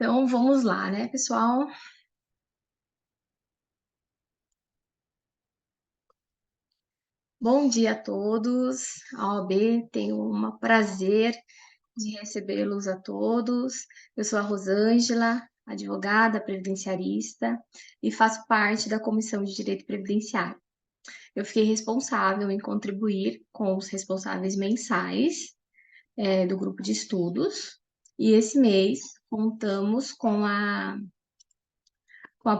Então, vamos lá, né, pessoal? Bom dia a todos. A OAB tem um prazer de recebê-los a todos. Eu sou a Rosângela, advogada previdenciarista, e faço parte da Comissão de Direito Previdenciário. Eu fiquei responsável em contribuir com os responsáveis mensais do grupo de estudos, e esse mês contamos com a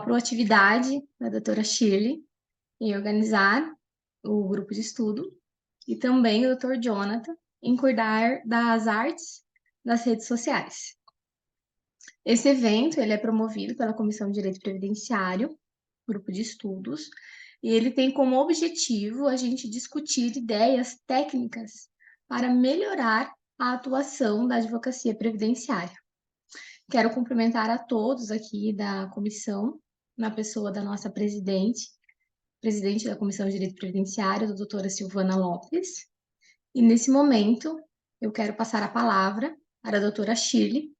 proatividade da doutora Shirley em organizar o grupo de estudo, e também o Dr. Jonathan em cuidar das artes das redes sociais. Esse evento ele é promovido pela Comissão de Direito Previdenciário, grupo de estudos, e ele tem como objetivo a gente discutir ideias técnicas para melhorar a atuação da advocacia previdenciária. Quero cumprimentar a todos aqui da comissão, na pessoa da nossa presidente da Comissão de Direito Previdenciário, a doutora Silvana Lopes. E nesse momento, eu quero passar a palavra para a doutora Shirley,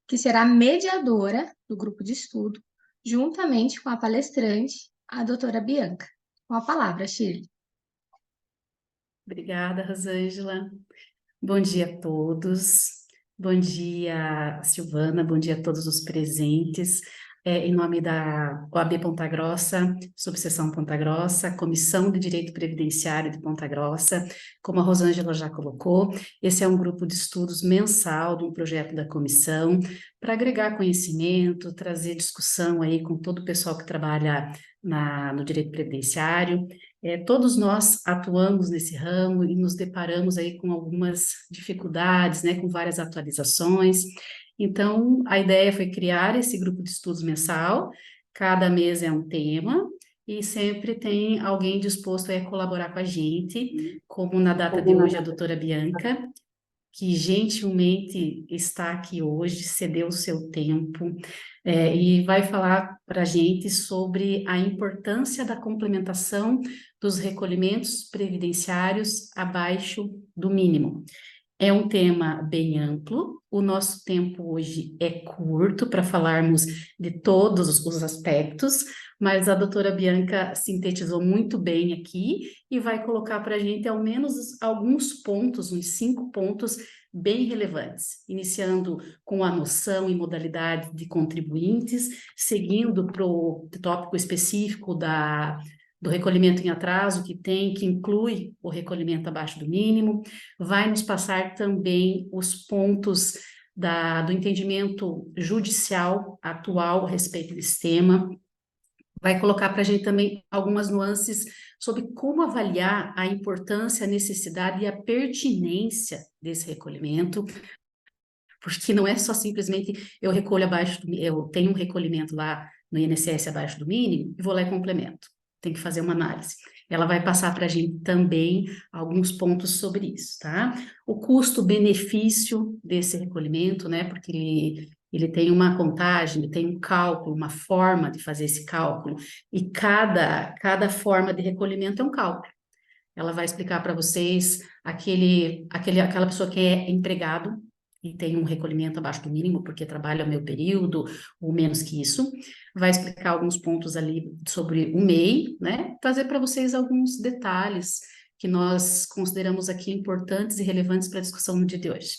que será mediadora do grupo de estudo, juntamente com a palestrante, a doutora Bianca. Com a palavra, Shirley. Obrigada, Rosângela. Bom dia a todos. Bom dia, Silvana. Bom dia a todos os presentes. Em nome da OAB Ponta Grossa, Subseção Ponta Grossa, Comissão de Direito Previdenciário de Ponta Grossa, como a Rosângela já colocou, esse é um grupo de estudos mensal de um projeto da comissão para agregar conhecimento, trazer discussão aí com todo o pessoal que trabalha no direito previdenciário. Todos nós atuamos nesse ramo e nos deparamos aí com algumas dificuldades, né, com várias atualizações. Então, a ideia foi criar esse grupo de estudos mensal, cada mês é um tema, e sempre tem alguém disposto a colaborar com a gente, como na data de hoje a doutora Bianca, que gentilmente está aqui hoje, cedeu o seu tempo, e vai falar para a gente sobre a importância da complementação dos recolhimentos previdenciários abaixo do mínimo. É um tema bem amplo, o nosso tempo hoje é curto para falarmos de todos os aspectos, mas a doutora Bianca sintetizou muito bem aqui e vai colocar para a gente ao menos alguns pontos, uns 5 pontos bem relevantes, iniciando com a noção e modalidade de contribuintes, seguindo para o tópico específico do recolhimento em atraso, que inclui o recolhimento abaixo do mínimo, vai nos passar também os pontos do entendimento judicial atual a respeito desse tema, vai colocar para a gente também algumas nuances sobre como avaliar a importância, a necessidade e a pertinência desse recolhimento, porque não é só simplesmente eu tenho um recolhimento lá no INSS abaixo do mínimo e vou lá e complemento. Tem que fazer uma análise. Ela vai passar para a gente também alguns pontos sobre isso, tá? O custo-benefício desse recolhimento, né? Porque ele tem uma contagem, ele tem um cálculo, uma forma de fazer esse cálculo, e cada forma de recolhimento é um cálculo. Ela vai explicar para vocês aquela pessoa que é empregado e tem um recolhimento abaixo do mínimo porque trabalha meio período ou menos que isso. Vai explicar alguns pontos ali sobre o MEI, né? Trazer para vocês alguns detalhes que nós consideramos aqui importantes e relevantes para a discussão no dia de hoje.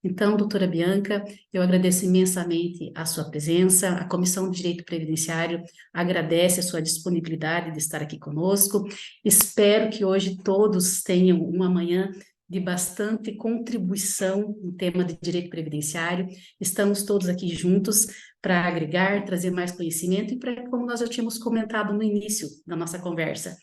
Então, doutora Bianca, eu agradeço imensamente a sua presença, a Comissão de Direito Previdenciário agradece a sua disponibilidade de estar aqui conosco. Espero que hoje todos tenham uma manhã de bastante contribuição no tema de direito previdenciário. Estamos todos aqui juntos para agregar, trazer mais conhecimento e para, como nós já tínhamos comentado no início da nossa conversa,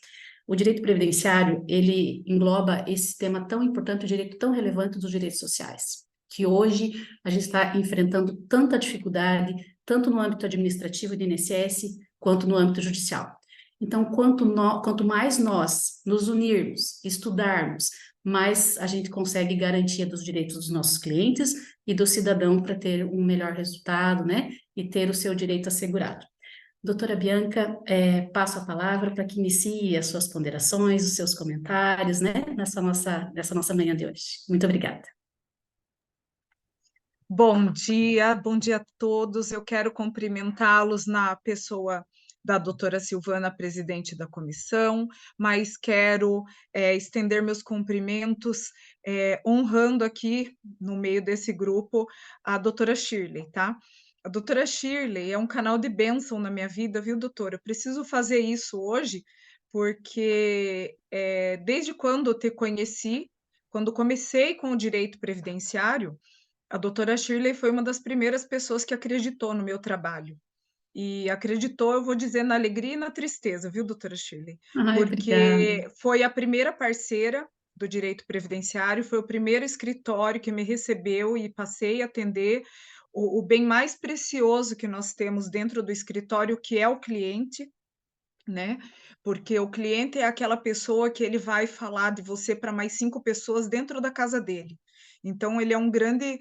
o direito previdenciário, ele engloba esse tema tão importante, o direito tão relevante dos direitos sociais, que hoje a gente está enfrentando tanta dificuldade, tanto no âmbito administrativo do INSS, quanto no âmbito judicial. Então, quanto mais nós nos unirmos, estudarmos, mais a gente consegue garantia dos direitos dos nossos clientes e do cidadão para ter um melhor resultado, né? E ter o seu direito assegurado. Doutora Bianca, passo a palavra para que inicie as suas ponderações, os seus comentários, né? Nessa nossa manhã de hoje. Muito obrigada. Bom dia a todos. Eu quero cumprimentá-los na pessoa da doutora Silvana, presidente da comissão, mas quero estender meus cumprimentos, honrando aqui, no meio desse grupo, a doutora Shirley, tá? A doutora Shirley é um canal de bênção na minha vida, viu, doutora? Eu preciso fazer isso hoje, porque desde quando eu te conheci, quando comecei com o direito previdenciário, a doutora Shirley foi uma das primeiras pessoas que acreditou no meu trabalho. E acreditou, eu vou dizer, na alegria e na tristeza, viu, doutora Shirley? Ai, obrigada. Porque foi a primeira parceira do direito previdenciário, foi o primeiro escritório que me recebeu e passei a atender o bem mais precioso que nós temos dentro do escritório, que é o cliente, né? Porque o cliente é aquela pessoa que ele vai falar de você para mais 5 pessoas dentro da casa dele. Então, ele é um grande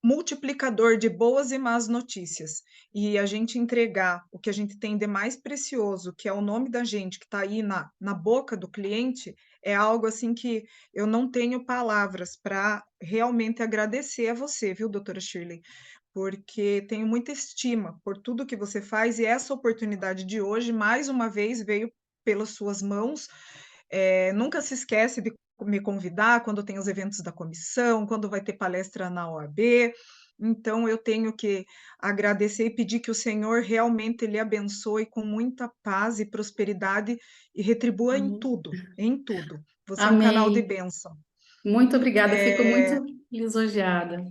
multiplicador de boas e más notícias. E a gente entregar o que a gente tem de mais precioso, que é o nome da gente, que está aí na boca do cliente, é algo assim que eu não tenho palavras para realmente agradecer a você, viu, doutora Shirley? Porque tenho muita estima por tudo que você faz e essa oportunidade de hoje, mais uma vez, veio pelas suas mãos. Nunca se esquece de me convidar quando tem os eventos da comissão, quando vai ter palestra na OAB. Então, eu tenho que agradecer e pedir que o Senhor realmente lhe abençoe com muita paz e prosperidade e retribua em Amém. tudo, em tudo. Você é um canal de Amém. bênção. Muito obrigada, fico muito lisonjeada.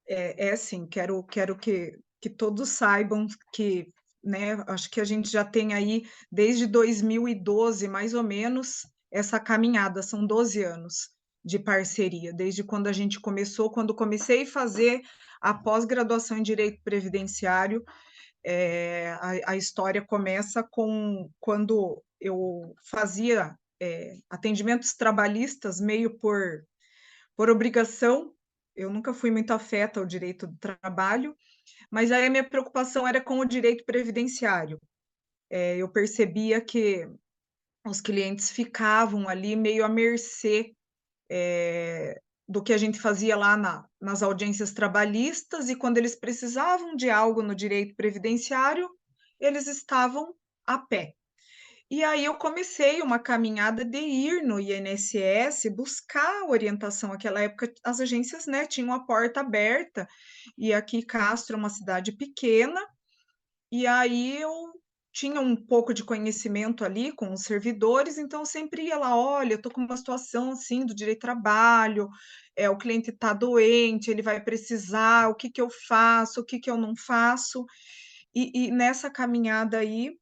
É assim, quero que todos saibam que, né, acho que a gente já tem aí desde 2012, mais ou menos, essa caminhada, são 12 anos de parceria, desde quando a gente começou, quando comecei a fazer a pós-graduação em Direito Previdenciário, a história começa com quando eu fazia atendimentos trabalhistas meio por obrigação. Eu nunca fui muito afeta ao direito do trabalho, mas aí a minha preocupação era com o direito previdenciário. Eu percebia que os clientes ficavam ali meio à mercê do que a gente fazia lá nas audiências trabalhistas, e quando eles precisavam de algo no direito previdenciário, eles estavam a pé. E aí eu comecei uma caminhada de ir no INSS buscar orientação. Naquela época as agências, né, tinham a porta aberta, e aqui Castro é uma cidade pequena, e aí eu tinha um pouco de conhecimento ali com os servidores, então eu sempre ia lá, olha, eu estou com uma situação assim do direito do trabalho, o cliente está doente, ele vai precisar, o que que eu faço, o que que eu não faço. E nessa caminhada aí,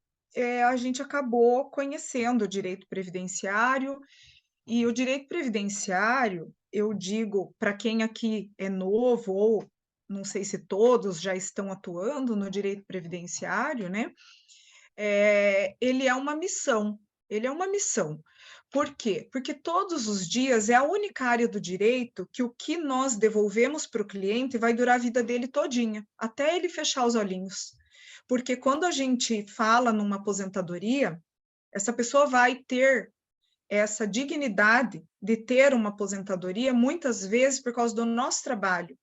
a gente acabou conhecendo o direito previdenciário, e o direito previdenciário, eu digo para quem aqui é novo, ou não sei se todos já estão atuando no direito previdenciário, né? Ele é uma missão. Ele é uma missão. Por quê? Porque todos os dias é a única área do direito que o que nós devolvemos para o cliente vai durar a vida dele todinha, até ele fechar os olhinhos. Porque quando a gente fala numa aposentadoria, essa pessoa vai ter essa dignidade de ter uma aposentadoria, muitas vezes por causa do nosso trabalho.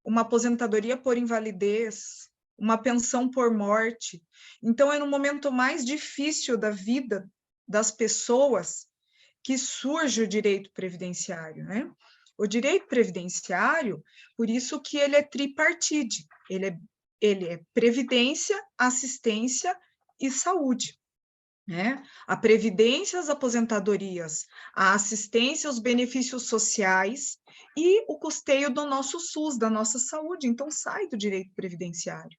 Uma aposentadoria por invalidez, uma pensão por morte. Então, é no momento mais difícil da vida das pessoas que surge o direito previdenciário, né? O direito previdenciário, por isso que ele é tripartite, ele é previdência, assistência e saúde, né? A previdência, as aposentadorias, a assistência, os benefícios sociais e o custeio do nosso SUS, da nossa saúde. Então, sai do direito previdenciário.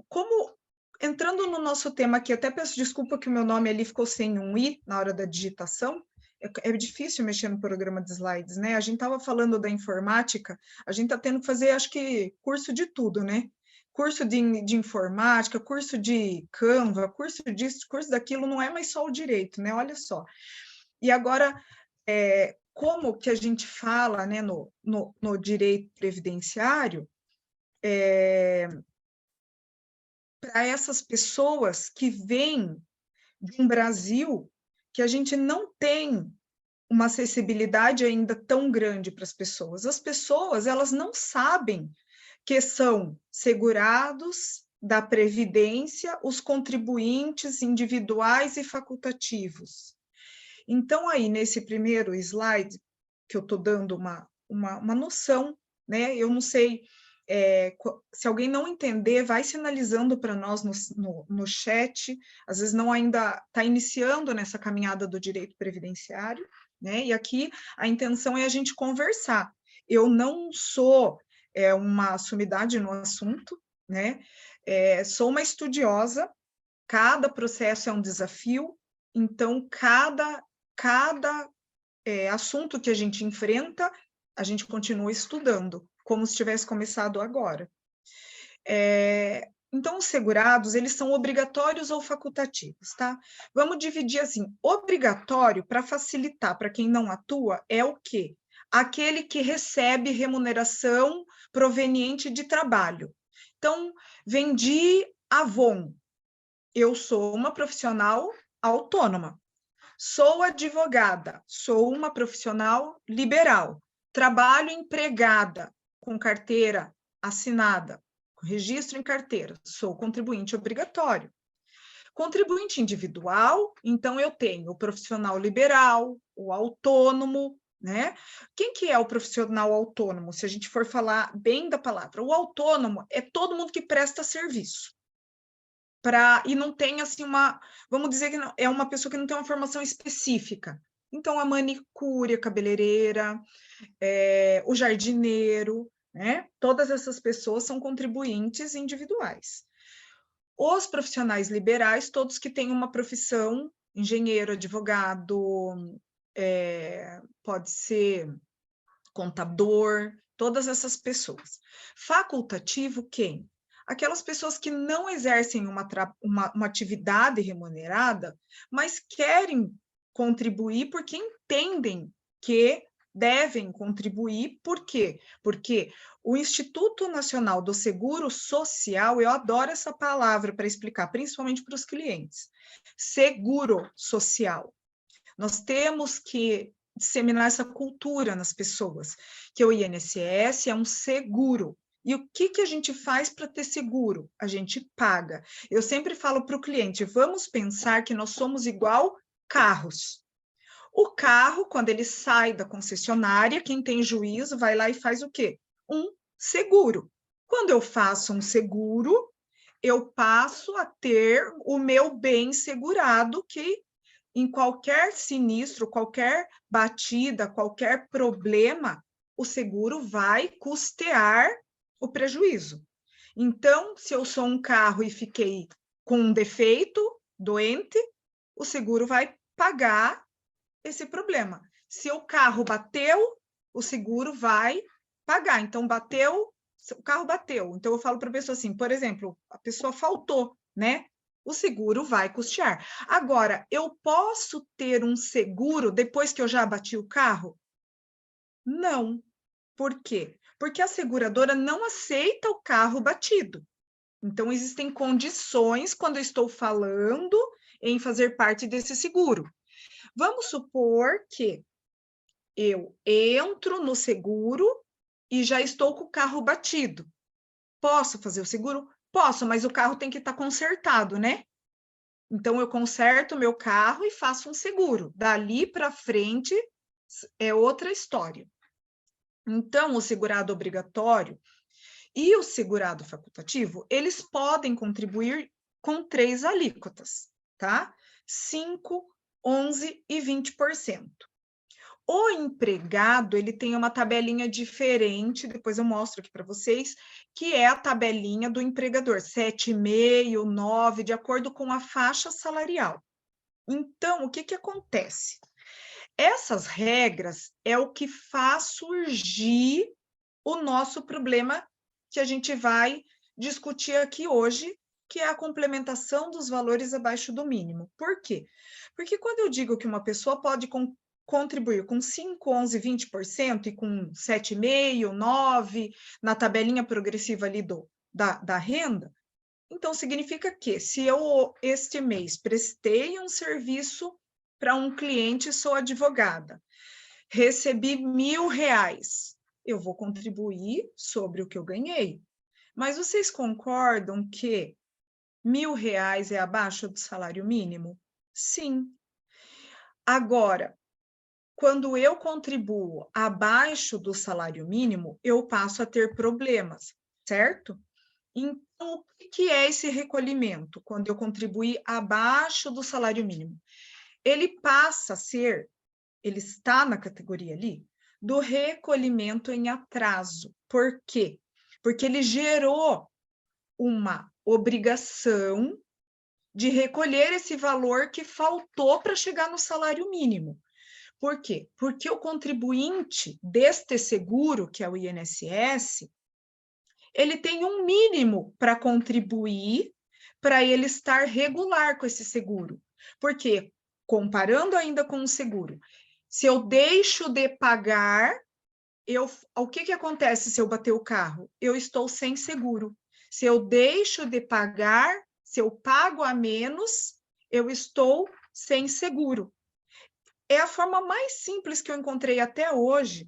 Como entrando no nosso tema aqui, até peço desculpa que o meu nome ali ficou sem um i na hora da digitação. É difícil mexer no programa de slides, né? A gente estava falando da informática, a gente está tendo que fazer, acho que, curso de tudo, né? Curso de informática, curso de Canva, curso disso, curso daquilo, não é mais só o direito, né? Olha só. E agora, como que a gente fala, né, no direito previdenciário, para essas pessoas que vêm de um Brasil que a gente não tem uma acessibilidade ainda tão grande para as pessoas. As pessoas, elas não sabem que são segurados da Previdência os contribuintes individuais e facultativos. Então, aí, nesse primeiro slide, que eu estou dando uma noção, né? Eu não sei, se alguém não entender, vai sinalizando para nós no chat, às vezes não ainda está iniciando nessa caminhada do direito previdenciário, né? E aqui a intenção é a gente conversar. Eu não sou uma sumidade no assunto, né? Sou uma estudiosa, cada processo é um desafio, então cada assunto que a gente enfrenta, a gente continua estudando, como se tivesse começado agora. Então, os segurados, eles são obrigatórios ou facultativos, tá? Vamos dividir assim, obrigatório, para facilitar para quem não atua, é o quê? Aquele que recebe remuneração proveniente de trabalho. Então, vendi Avon, eu sou uma profissional autônoma. Sou advogada, sou uma profissional liberal. Trabalho empregada, com carteira assinada, com registro em carteira, sou contribuinte obrigatório. Contribuinte individual, então eu tenho o profissional liberal, o autônomo, né? Quem que é o profissional autônomo? Se a gente for falar bem da palavra, o autônomo é todo mundo que presta serviço. E não tem assim vamos dizer que não, é uma pessoa que não tem uma formação específica. Então, a manicure, a cabeleireira, o jardineiro, né? Todas essas pessoas são contribuintes individuais. Os profissionais liberais, todos que têm uma profissão, engenheiro, advogado, pode ser contador, todas essas pessoas. Facultativo, quem? Aquelas pessoas que não exercem uma atividade remunerada, mas querem contribuir porque entendem que devem contribuir. Por quê? Porque o Instituto Nacional do Seguro Social, eu adoro essa palavra para explicar, principalmente para os clientes, seguro social. Nós temos que disseminar essa cultura nas pessoas, que o INSS é um seguro. E o que a gente faz para ter seguro? A gente paga. Eu sempre falo para o cliente, vamos pensar que nós somos igual carros. O carro, quando ele sai da concessionária, quem tem juízo vai lá e faz o quê? Um seguro. Quando eu faço um seguro, eu passo a ter o meu bem segurado, que em qualquer sinistro, qualquer batida, qualquer problema, o seguro vai custear o prejuízo. Então, se eu sou um carro e fiquei com um defeito, doente, o seguro vai pagar esse problema. Se o carro bateu, o seguro vai pagar. Então, bateu, o carro bateu. Então, eu falo para a pessoa assim, por exemplo, a pessoa faltou, né? O seguro vai custear. Agora, eu posso ter um seguro depois que eu já bati o carro? Não. Por quê? Porque a seguradora não aceita o carro batido. Então, existem condições quando eu estou falando em fazer parte desse seguro. Vamos supor que eu entro no seguro e já estou com o carro batido. Posso fazer o seguro? Posso, mas o carro tem que estar consertado, né? Então, eu conserto o meu carro e faço um seguro. Dali para frente é outra história. Então, o segurado obrigatório e o segurado facultativo, eles podem contribuir com 3 alíquotas, tá? 5%, 11% e 20%. O empregado, ele tem uma tabelinha diferente, depois eu mostro aqui para vocês, que é a tabelinha do empregador, 7,5%, 9%, de acordo com a faixa salarial. Então, o que acontece? Essas regras é o que faz surgir o nosso problema que a gente vai discutir aqui hoje, que é a complementação dos valores abaixo do mínimo. Por quê? Porque quando eu digo que uma pessoa pode contribuir com 5%, 11%, 20% e com 7,5%, 9% na tabelinha progressiva ali da renda, então significa que se eu este mês prestei um serviço para um cliente, sou advogada, recebi R$ 1.000, eu vou contribuir sobre o que eu ganhei. Mas vocês concordam que R$ 1.000 é abaixo do salário mínimo? Sim. Agora, quando eu contribuo abaixo do salário mínimo, eu passo a ter problemas, certo? Então, o que é esse recolhimento? Quando eu contribuí abaixo do salário mínimo, ele passa a ser, ele está na categoria ali, do recolhimento em atraso. Por quê? Porque ele gerou uma obrigação de recolher esse valor que faltou para chegar no salário mínimo. Por quê? Porque o contribuinte deste seguro, que é o INSS, ele tem um mínimo para contribuir para ele estar regular com esse seguro. Porque, comparando ainda com o seguro, se eu deixo de pagar, o que acontece se eu bater o carro? Eu estou sem seguro. Se eu deixo de pagar, se eu pago a menos, eu estou sem seguro. É a forma mais simples que eu encontrei até hoje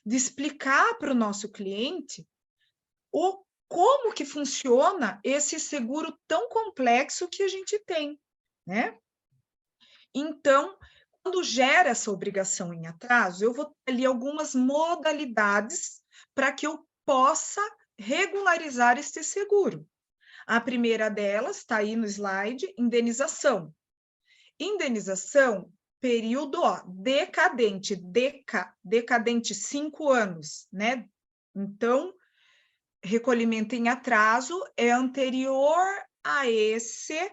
de explicar para o nosso cliente como que funciona esse seguro tão complexo que a gente tem, né? Então, quando gera essa obrigação em atraso, eu vou ter ali algumas modalidades para que eu possa regularizar este seguro. A primeira delas está aí no slide, indenização. Indenização, período decadente, decadente 5 anos, né? Então, recolhimento em atraso é anterior a esse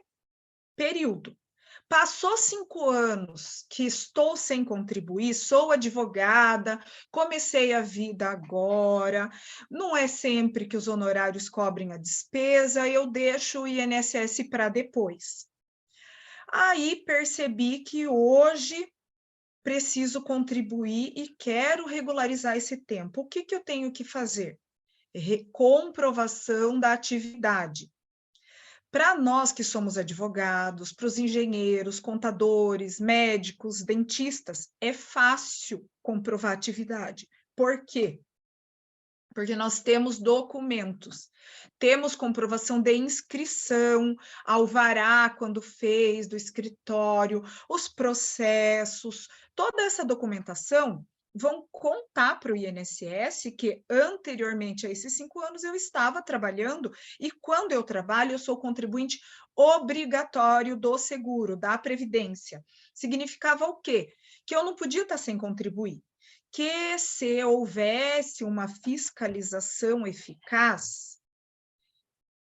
período. Passou 5 anos que estou sem contribuir, sou advogada, comecei a vida agora, não é sempre que os honorários cobrem a despesa, eu deixo o INSS para depois. Aí percebi que hoje preciso contribuir e quero regularizar esse tempo. O que eu tenho que fazer? Comprovação da atividade. Para nós que somos advogados, para os engenheiros, contadores, médicos, dentistas, é fácil comprovar a atividade. Por quê? Porque nós temos documentos, temos comprovação de inscrição, alvará quando fez, do escritório, os processos, toda essa documentação vão contar para o INSS que anteriormente a esses 5 anos eu estava trabalhando e quando eu trabalho eu sou contribuinte obrigatório do seguro, da Previdência. Significava o quê? Que eu não podia estar sem contribuir. Que se houvesse uma fiscalização eficaz,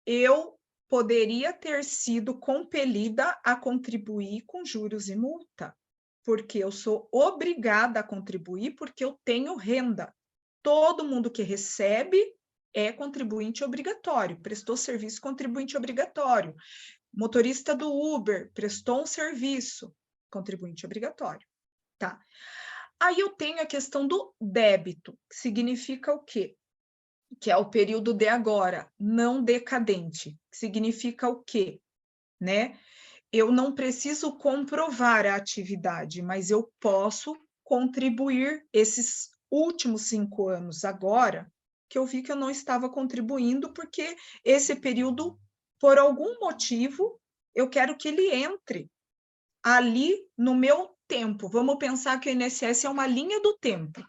eu poderia ter sido compelida a contribuir com juros e multa, porque eu sou obrigada a contribuir porque eu tenho renda. Todo mundo que recebe é contribuinte obrigatório, prestou serviço contribuinte obrigatório. Motorista do Uber prestou um serviço, contribuinte obrigatório, tá? Aí eu tenho a questão do débito, que significa o quê? Que é o período de agora, não decadente. Significa o quê? Né? Eu não preciso comprovar a atividade, mas eu posso contribuir esses últimos 5 anos agora, que eu vi que eu não estava contribuindo, porque esse período, por algum motivo, eu quero que ele entre ali no meu tempo. Vamos pensar que o INSS é uma linha do tempo.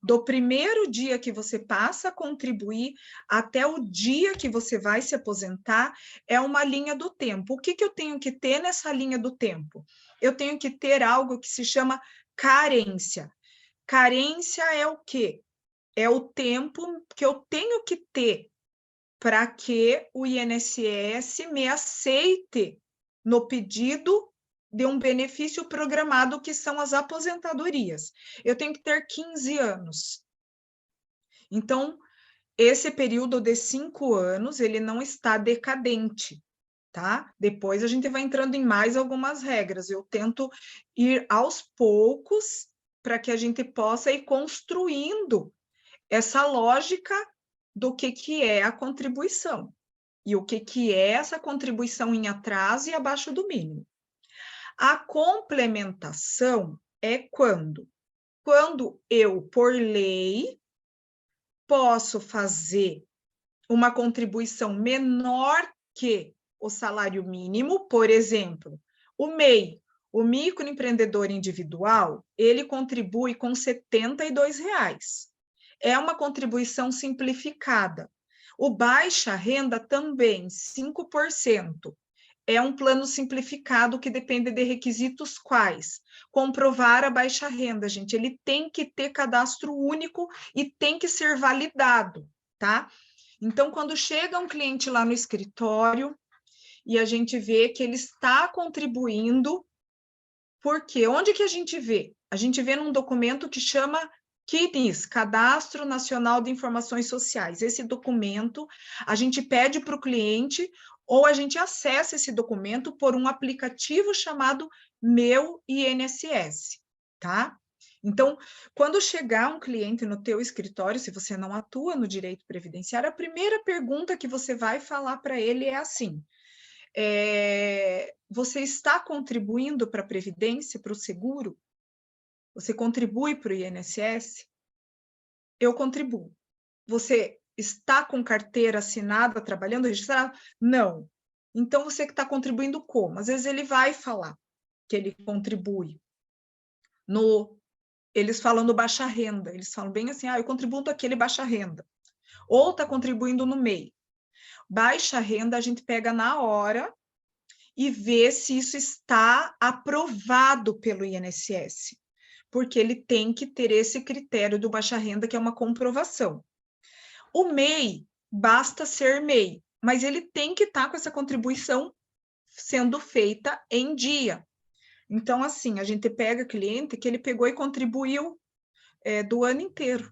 Do primeiro dia que você passa a contribuir até o dia que você vai se aposentar, é uma linha do tempo. O que eu tenho que ter nessa linha do tempo? Eu tenho que ter algo que se chama carência. Carência é o quê? É o tempo que eu tenho que ter para que o INSS me aceite no pedido de um benefício programado, que são as aposentadorias. Eu tenho que ter 15 anos. Então, esse período de 5 anos, ele não está decadente, tá? Depois a gente vai entrando em mais algumas regras. Eu tento ir aos poucos para que a gente possa ir construindo essa lógica do que é a contribuição e o que é essa contribuição em atraso e abaixo do mínimo. A complementação é quando eu, por lei, posso fazer uma contribuição menor que o salário mínimo, por exemplo, o MEI, o microempreendedor individual, ele contribui com R$ 72. É uma contribuição simplificada. O baixa renda também, 5%. É um plano simplificado que depende de requisitos quais? Comprovar a baixa renda, gente. Ele tem que ter cadastro único e tem que ser validado, tá? Então, quando chega um cliente lá no escritório e a gente vê que ele está contribuindo, por quê? Onde que a gente vê? A gente vê num documento que chama CNIS, Cadastro Nacional de Informações Sociais. Esse documento, a gente pede para o cliente ou a gente acessa esse documento por um aplicativo chamado Meu INSS, tá? Então, quando chegar um cliente no teu escritório, se você não atua no direito previdenciário, a primeira pergunta que você vai falar para ele é assim: você está contribuindo para a Previdência, para o seguro? Você contribui para o INSS? Eu contribuo. Você está com carteira assinada, trabalhando, registrada? Não. Então, você que está contribuindo como? Às vezes ele vai falar que ele contribui eles falam no baixa renda, eles falam bem assim, eu contribuo aquele baixa renda. Ou está contribuindo no MEI. Baixa renda a gente pega na hora e vê se isso está aprovado pelo INSS, porque ele tem que ter esse critério do baixa renda, que é uma comprovação. O MEI, basta ser MEI, mas ele tem que estar com essa contribuição sendo feita em dia. Então, assim, a gente pega cliente que ele pegou e contribuiu do ano inteiro,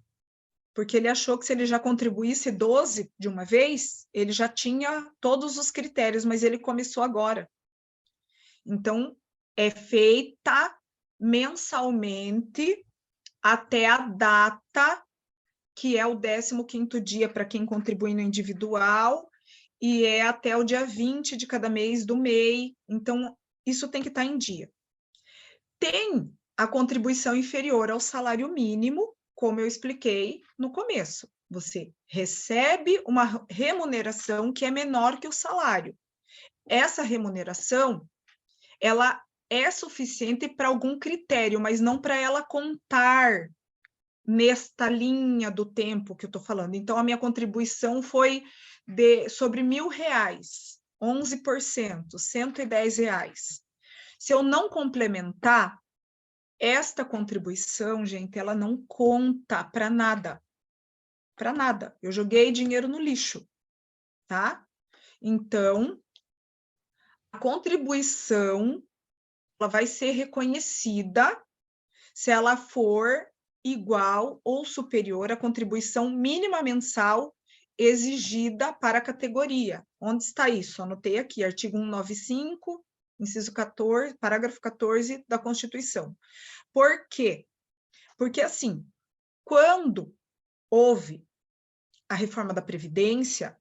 porque ele achou que se ele já contribuísse 12 de uma vez, ele já tinha todos os critérios, mas ele começou agora. Então, é feita mensalmente até a data, que é o 15º dia para quem contribui no individual, e é até o dia 20 de cada mês do MEI. Então, isso tem que estar em dia. Tem a contribuição inferior ao salário mínimo, como eu expliquei no começo. Você recebe uma remuneração que é menor que o salário. Essa remuneração, ela é suficiente para algum critério, mas não para ela contar nesta linha do tempo que eu estou falando. Então, a minha contribuição foi sobre R$ 1.000, 11%, R$ 110. Se eu não complementar, esta contribuição, gente, ela não conta para nada. Para nada. Eu joguei dinheiro no lixo, tá? Então, a contribuição, ela vai ser reconhecida se ela for igual ou superior à contribuição mínima mensal exigida para a categoria. Onde está isso? Anotei aqui, artigo 195, inciso 14, parágrafo 14 da Constituição. Por quê? Porque, assim, quando houve a reforma da Previdência,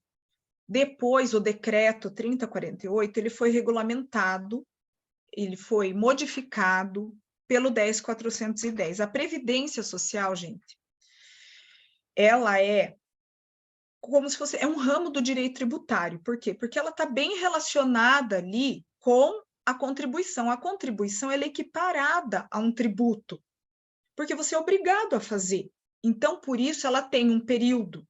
depois o decreto 3048, ele foi regulamentado, ele foi modificado pelo 10.410. A Previdência Social, gente, ela é como se fosse, um ramo do direito tributário. Por quê? Porque ela está bem relacionada ali com a contribuição. A contribuição ela é equiparada a um tributo, porque você é obrigado a fazer. Então, por isso, ela tem um período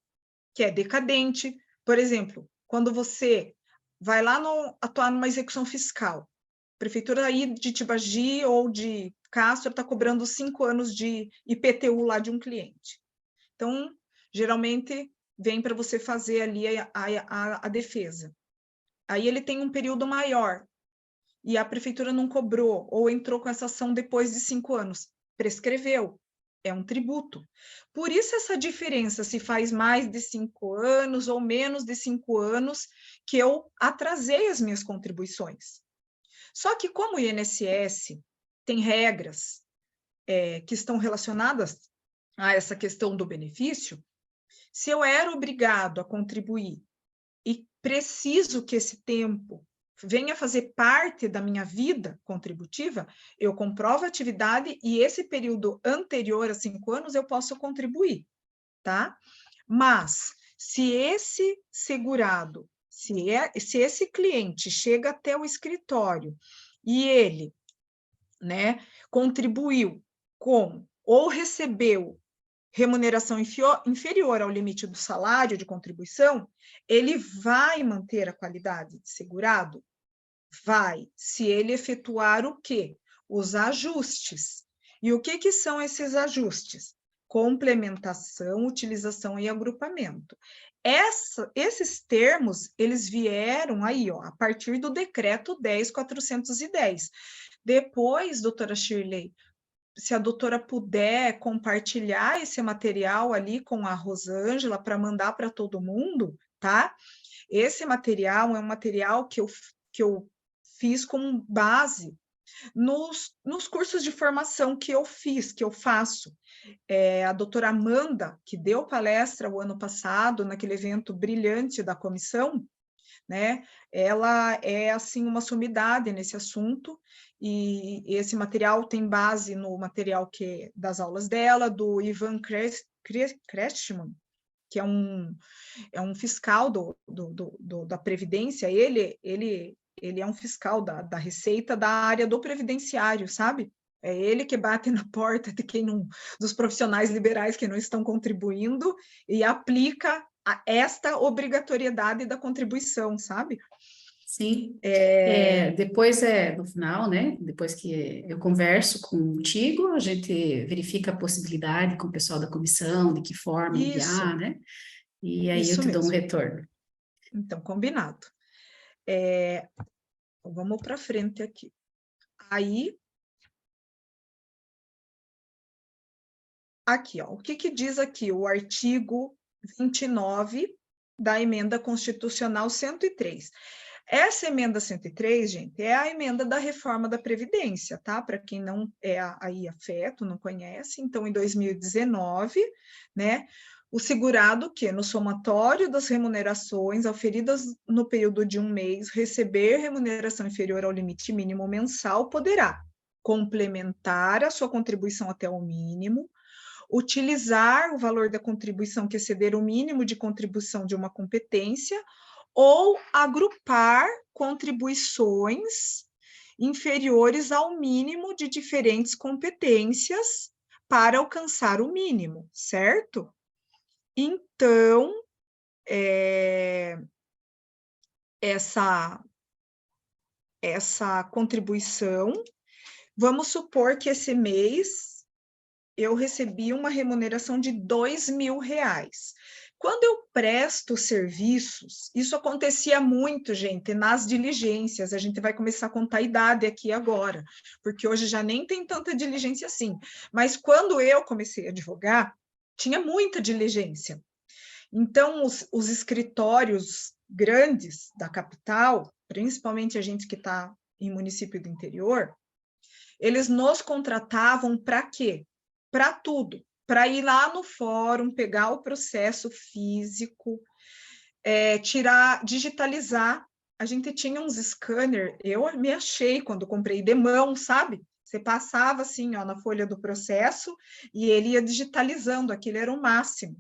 que é decadente. Por exemplo, quando você vai lá atuar numa execução fiscal, a prefeitura aí de Tibagi ou de Castro está cobrando 5 anos de IPTU lá de um cliente. Então, geralmente, vem para você fazer ali a defesa. Aí ele tem um período maior e a prefeitura não cobrou ou entrou com essa ação depois de 5 anos. Prescreveu. É um tributo. Por isso essa diferença, se faz mais de 5 anos ou menos de 5 anos, que eu atrasei as minhas contribuições. Só que como o INSS tem regras que estão relacionadas a essa questão do benefício, se eu era obrigado a contribuir e preciso que esse tempo venha fazer parte da minha vida contributiva, eu comprovo a atividade e esse período anterior a 5 anos eu posso contribuir, tá? Mas, se esse segurado, se esse cliente chega até o escritório e ele, né, contribuiu com ou recebeu remuneração inferior ao limite do salário de contribuição, ele vai manter a qualidade de segurado? Vai, se ele efetuar o quê? Os ajustes. E o que são esses ajustes? Complementação, utilização e agrupamento. Esses termos, eles vieram aí, ó, a partir do decreto 10.410. Depois, doutora Shirley, se a doutora puder compartilhar esse material ali com a Rosângela para mandar para todo mundo, tá? Esse material é um material que eu fiz como base nos cursos de formação que eu fiz, que eu faço. A doutora Amanda, que deu palestra o ano passado, naquele evento brilhante da comissão, né? Ela é, assim, uma sumidade nesse assunto, e esse material tem base no material das aulas dela, do Ivan Kretschmann, que é um fiscal da Previdência. Ele é um fiscal da Receita da área do previdenciário, sabe? É ele que bate na porta de dos profissionais liberais que não estão contribuindo e aplica esta obrigatoriedade da contribuição, sabe? Sim. Depois, no final, né? Depois que eu converso contigo, a gente verifica a possibilidade com o pessoal da comissão, de que forma enviar, né? E aí eu Isso te dou um mesmo. retorno. Então, combinado. Vamos para frente aqui. Aí, aqui, ó, o que diz aqui o artigo 29 da emenda constitucional 103? Essa emenda 103, gente, é a emenda da reforma da Previdência, tá? Para quem não é aí afeto, não conhece. Então, em 2019, né, o segurado que, no somatório das remunerações auferidas no período de um mês, receber remuneração inferior ao limite mínimo mensal, poderá complementar a sua contribuição até o mínimo, utilizar o valor da contribuição que exceder o mínimo de contribuição de uma competência, ou agrupar contribuições inferiores ao mínimo de diferentes competências para alcançar o mínimo, certo? Então, essa contribuição, vamos supor que esse mês eu recebi uma remuneração de R$2.000. Quando eu presto serviços, isso acontecia muito, gente, nas diligências. A gente vai começar a contar a idade aqui agora, porque hoje já nem tem tanta diligência assim. Mas quando eu comecei a advogar, tinha muita diligência. Então, os escritórios grandes da capital, principalmente a gente que está em município do interior, eles nos contratavam para quê? Para tudo. Para ir lá no fórum, pegar o processo físico, digitalizar. A gente tinha uns scanner, eu me achei quando comprei de mão, sabe? Você passava assim, ó, na folha do processo e ele ia digitalizando, aquilo era o máximo.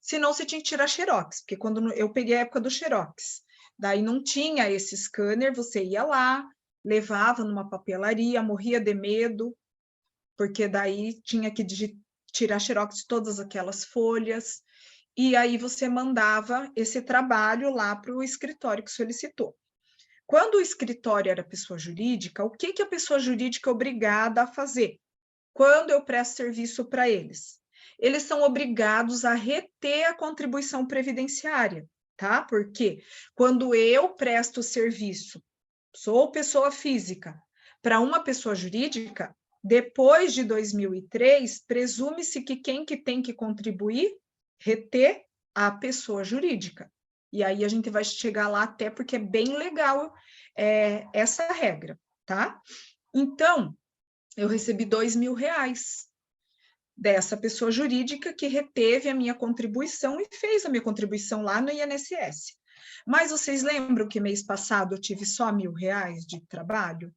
Senão você tinha que tirar xerox, porque quando eu peguei a época do xerox, daí não tinha esse scanner, você ia lá, levava numa papelaria, morria de medo, porque daí tinha que tirar xerox de todas aquelas folhas, e aí você mandava esse trabalho lá para o escritório que solicitou. Quando o escritório era pessoa jurídica, o que a pessoa jurídica é obrigada a fazer? Quando eu presto serviço para eles? Eles são obrigados a reter a contribuição previdenciária, tá? Porque quando eu presto serviço, sou pessoa física, para uma pessoa jurídica, depois de 2003, presume-se que quem que tem que contribuir, reter a pessoa jurídica. E aí a gente vai chegar lá até porque é bem legal essa regra, tá? Então, eu recebi R$2.000 dessa pessoa jurídica que reteve a minha contribuição e fez a minha contribuição lá no INSS. Mas vocês lembram que mês passado eu tive só R$ 1.000 de trabalho?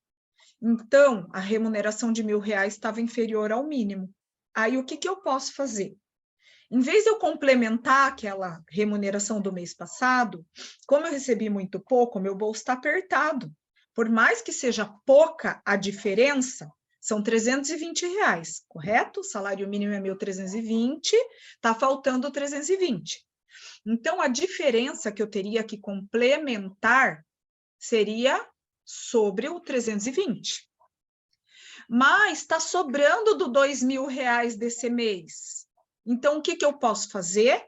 Então, a remuneração de R$ 1.000 estava inferior ao mínimo. Aí, o que eu posso fazer? Em vez de eu complementar aquela remuneração do mês passado, como eu recebi muito pouco, meu bolso está apertado. Por mais que seja pouca a diferença, são R$ 320, correto? O salário mínimo é 1.320, está faltando 320. Então, a diferença que eu teria que complementar seria sobre o 320. Mas está sobrando do R$ 2.000 desse mês. Então, o que eu posso fazer?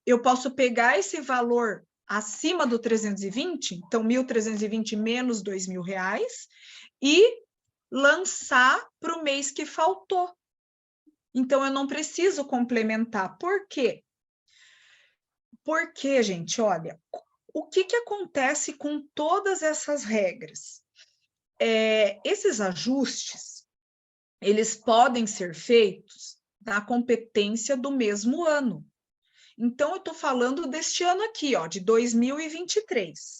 Eu posso pegar esse valor acima do 320, então 1.320 menos R$ 2.000, e lançar para o mês que faltou. Então, eu não preciso complementar. Por quê? Porque, gente, olha, o que acontece com todas essas regras? Esses ajustes, eles podem ser feitos na competência do mesmo ano. Então, eu estou falando deste ano aqui, ó, de 2023.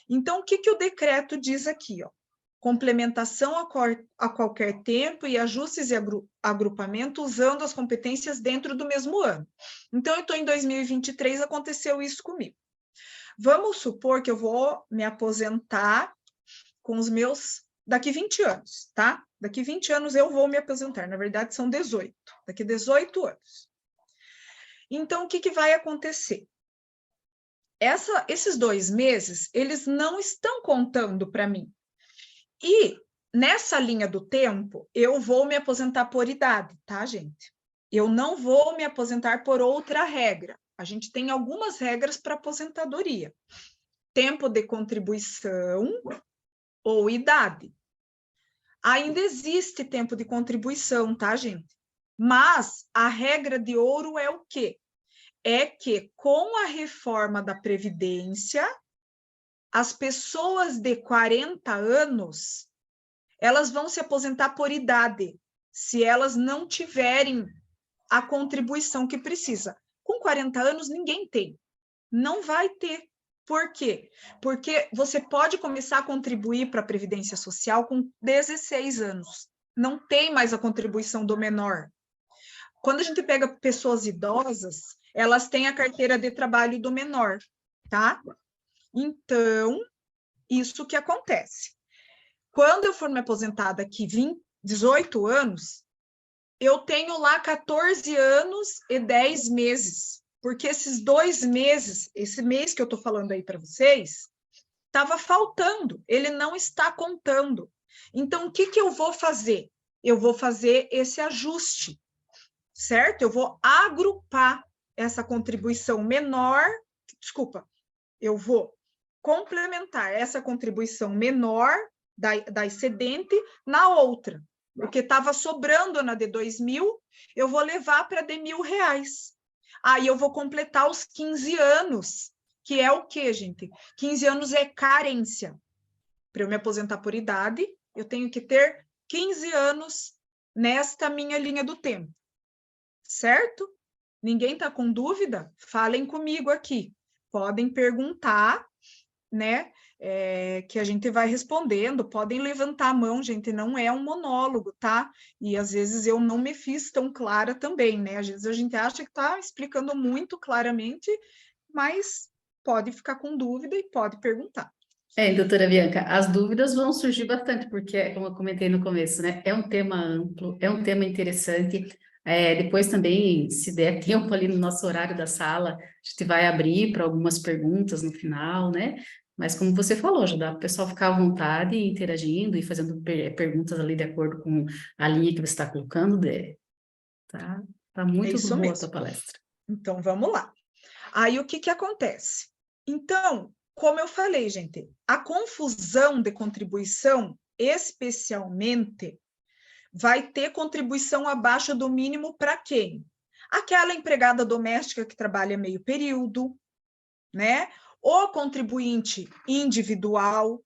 Então, o que o decreto diz aqui? Ó? Complementação a qualquer tempo e ajustes e agrupamento usando as competências dentro do mesmo ano. Então, eu estou em 2023, aconteceu isso comigo. Vamos supor que eu vou me aposentar com os meus daqui 20 anos, tá? Daqui 20 anos eu vou me aposentar, na verdade são 18, daqui 18 anos. Então, o que vai acontecer? Esses 2 meses, eles não estão contando para mim. E nessa linha do tempo, eu vou me aposentar por idade, tá, gente? Eu não vou me aposentar por outra regra. A gente tem algumas regras para aposentadoria. Tempo de contribuição ou idade. Ainda existe tempo de contribuição, tá, gente? Mas a regra de ouro é o quê? É que com a reforma da Previdência, as pessoas de 40 anos, elas vão se aposentar por idade, se elas não tiverem a contribuição que precisa. Com 40 anos, ninguém tem. Não vai ter. Por quê? Porque você pode começar a contribuir para a Previdência Social com 16 anos. Não tem mais a contribuição do menor. Quando a gente pega pessoas idosas, elas têm a carteira de trabalho do menor, tá? Então, isso que acontece. Quando eu for me aposentar daqui 18 anos, eu tenho lá 14 anos e 10 meses, porque esses 2 meses, esse mês que eu estou falando aí para vocês, estava faltando, ele não está contando. Então, o que eu vou fazer? Eu vou fazer esse ajuste, certo? Eu vou agrupar essa contribuição menor, eu vou complementar essa contribuição menor da excedente na outra, porque estava sobrando na de 2.000, eu vou levar para de R$ 1.000. Aí eu vou completar os 15 anos, que é o quê, gente? 15 anos é carência. Para eu me aposentar por idade, eu tenho que ter 15 anos nesta minha linha do tempo. Certo? Ninguém está com dúvida? Falem comigo aqui. Podem perguntar, né? Que a gente vai respondendo. Podem levantar a mão, gente. Não é um monólogo, tá? E às vezes eu não me fiz tão clara também, né? Às vezes a gente acha que está explicando muito claramente, mas pode ficar com dúvida e pode perguntar. Doutora Bianca, as dúvidas vão surgir bastante, porque, como eu comentei no começo, né, é um tema amplo, é um tema interessante. Depois também, se der tempo ali no nosso horário da sala, a gente vai abrir para algumas perguntas no final, né? Mas como você falou, já dá para o pessoal ficar à vontade, interagindo e fazendo perguntas ali de acordo com a linha que você está colocando, tá muito isso boa a mesmo. tua palestra. Então, vamos lá. Aí, o que acontece? Então, como eu falei, gente, a confusão de contribuição, especialmente, vai ter contribuição abaixo do mínimo para quem? Aquela empregada doméstica que trabalha meio período, né? O contribuinte individual,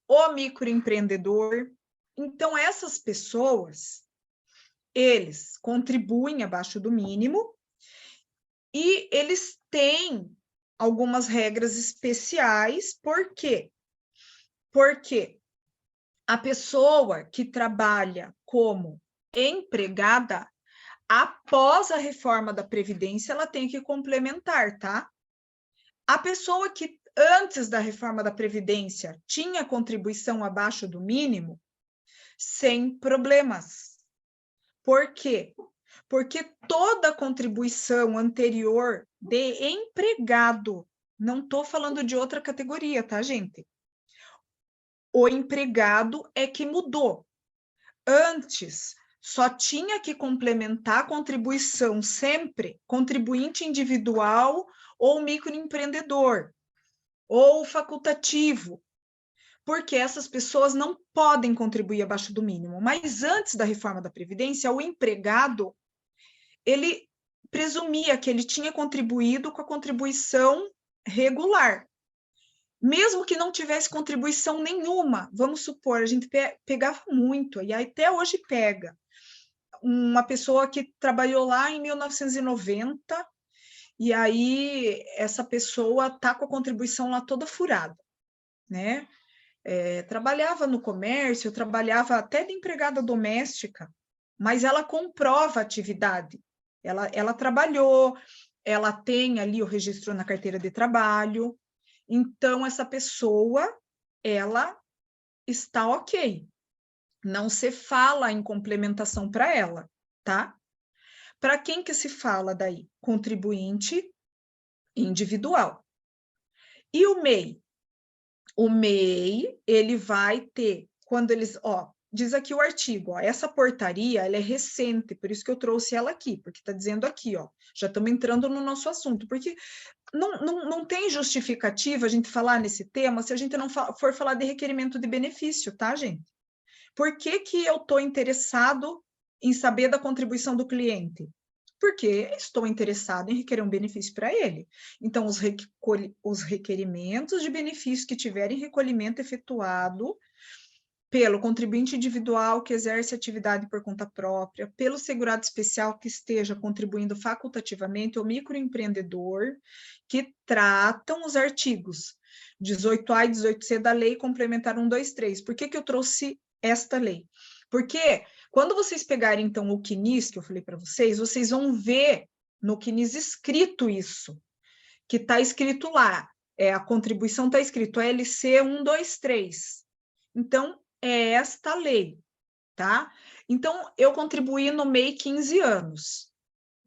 o microempreendedor. Então, essas pessoas, eles contribuem abaixo do mínimo e eles têm algumas regras especiais. Por quê? Porque a pessoa que trabalha como empregada, após a reforma da Previdência, ela tem que complementar, tá? A pessoa que antes da reforma da Previdência tinha contribuição abaixo do mínimo, sem problemas. Por quê? Porque toda contribuição anterior de empregado, não estou falando de outra categoria, tá, gente? O empregado é que mudou. Antes, só tinha que complementar a contribuição sempre contribuinte individual ou microempreendedor, ou facultativo, porque essas pessoas não podem contribuir abaixo do mínimo. Mas antes da reforma da Previdência, o empregado, ele presumia que ele tinha contribuído com a contribuição regular. Mesmo que não tivesse contribuição nenhuma, vamos supor, a gente pegava muito, e até hoje pega, uma pessoa que trabalhou lá em 1990, e aí essa pessoa está com a contribuição lá toda furada, né? Trabalhava no comércio, trabalhava até de empregada doméstica, mas ela comprova a atividade. Ela trabalhou, ela tem ali o registro na carteira de trabalho, então essa pessoa, ela está ok. Não se fala em complementação para ela, tá? Para quem que se fala daí? Contribuinte individual. E o MEI? O MEI, ele vai ter, quando eles, diz aqui o artigo, essa portaria, ela é recente, por isso que eu trouxe ela aqui, porque está dizendo aqui, já estamos entrando no nosso assunto, porque não tem justificativa a gente falar nesse tema se a gente não for falar de requerimento de benefício, tá, gente? Por que que eu estou interessado em saber da contribuição do cliente? Porque estou interessado em requerer um benefício para ele. Então, os requerimentos de benefício que tiverem recolhimento efetuado pelo contribuinte individual que exerce atividade por conta própria, pelo segurado especial que esteja contribuindo facultativamente, ou microempreendedor, que tratam os artigos 18A e 18C da Lei Complementar 123. Por que que eu trouxe esta lei? Porque quando vocês pegarem, então, o CNIS, que eu falei para vocês, vocês vão ver no CNIS escrito isso, que está escrito lá, a contribuição está escrito LC 123. Então, é esta lei, tá? Então, eu contribuí no MEI 15 anos.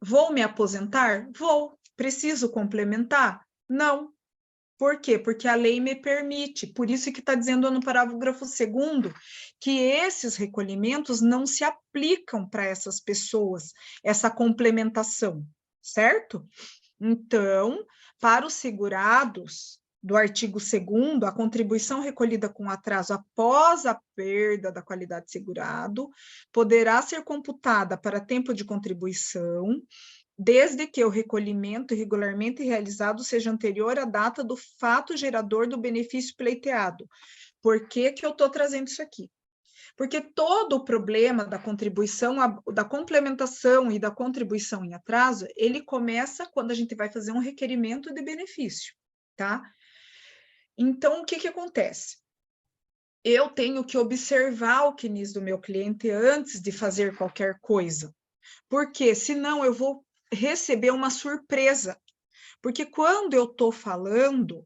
Vou me aposentar? Vou. Preciso complementar? Não. Por quê? Porque a lei me permite. Por isso que está dizendo no parágrafo 2º que esses recolhimentos não se aplicam para essas pessoas, essa complementação, certo? Então, para os segurados do artigo 2º, a contribuição recolhida com atraso após a perda da qualidade de segurado poderá ser computada para tempo de contribuição, desde que o recolhimento irregularmente realizado seja anterior à data do fato gerador do benefício pleiteado. Por que que eu estou trazendo isso aqui? Porque todo o problema da contribuição, da complementação e da contribuição em atraso, ele começa quando a gente vai fazer um requerimento de benefício, tá? Então, o que que acontece? Eu tenho que observar o CNIS do meu cliente antes de fazer qualquer coisa, porque senão eu vou receber uma surpresa. Porque quando eu estou falando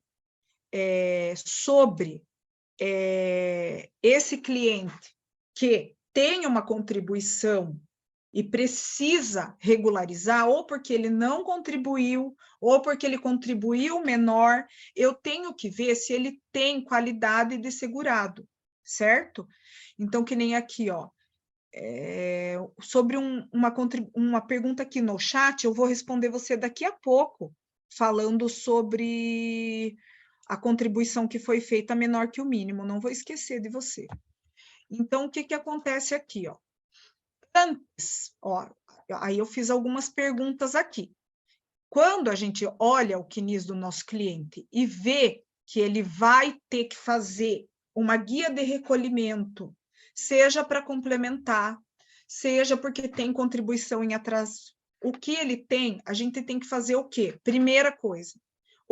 sobre esse cliente que tem uma contribuição e precisa regularizar, ou porque ele não contribuiu, ou porque ele contribuiu menor, eu tenho que ver se ele tem qualidade de segurado, certo? Então, que nem aqui, sobre uma pergunta aqui no chat, eu vou responder você daqui a pouco, falando sobre a contribuição que foi feita menor que o mínimo, não vou esquecer de você. Então, o que que acontece aqui, Antes, aí eu fiz algumas perguntas aqui. Quando a gente olha o CNIS do nosso cliente e vê que ele vai ter que fazer uma guia de recolhimento, seja para complementar, seja porque tem contribuição em atraso, o que ele tem, a gente tem que fazer o quê? Primeira coisa,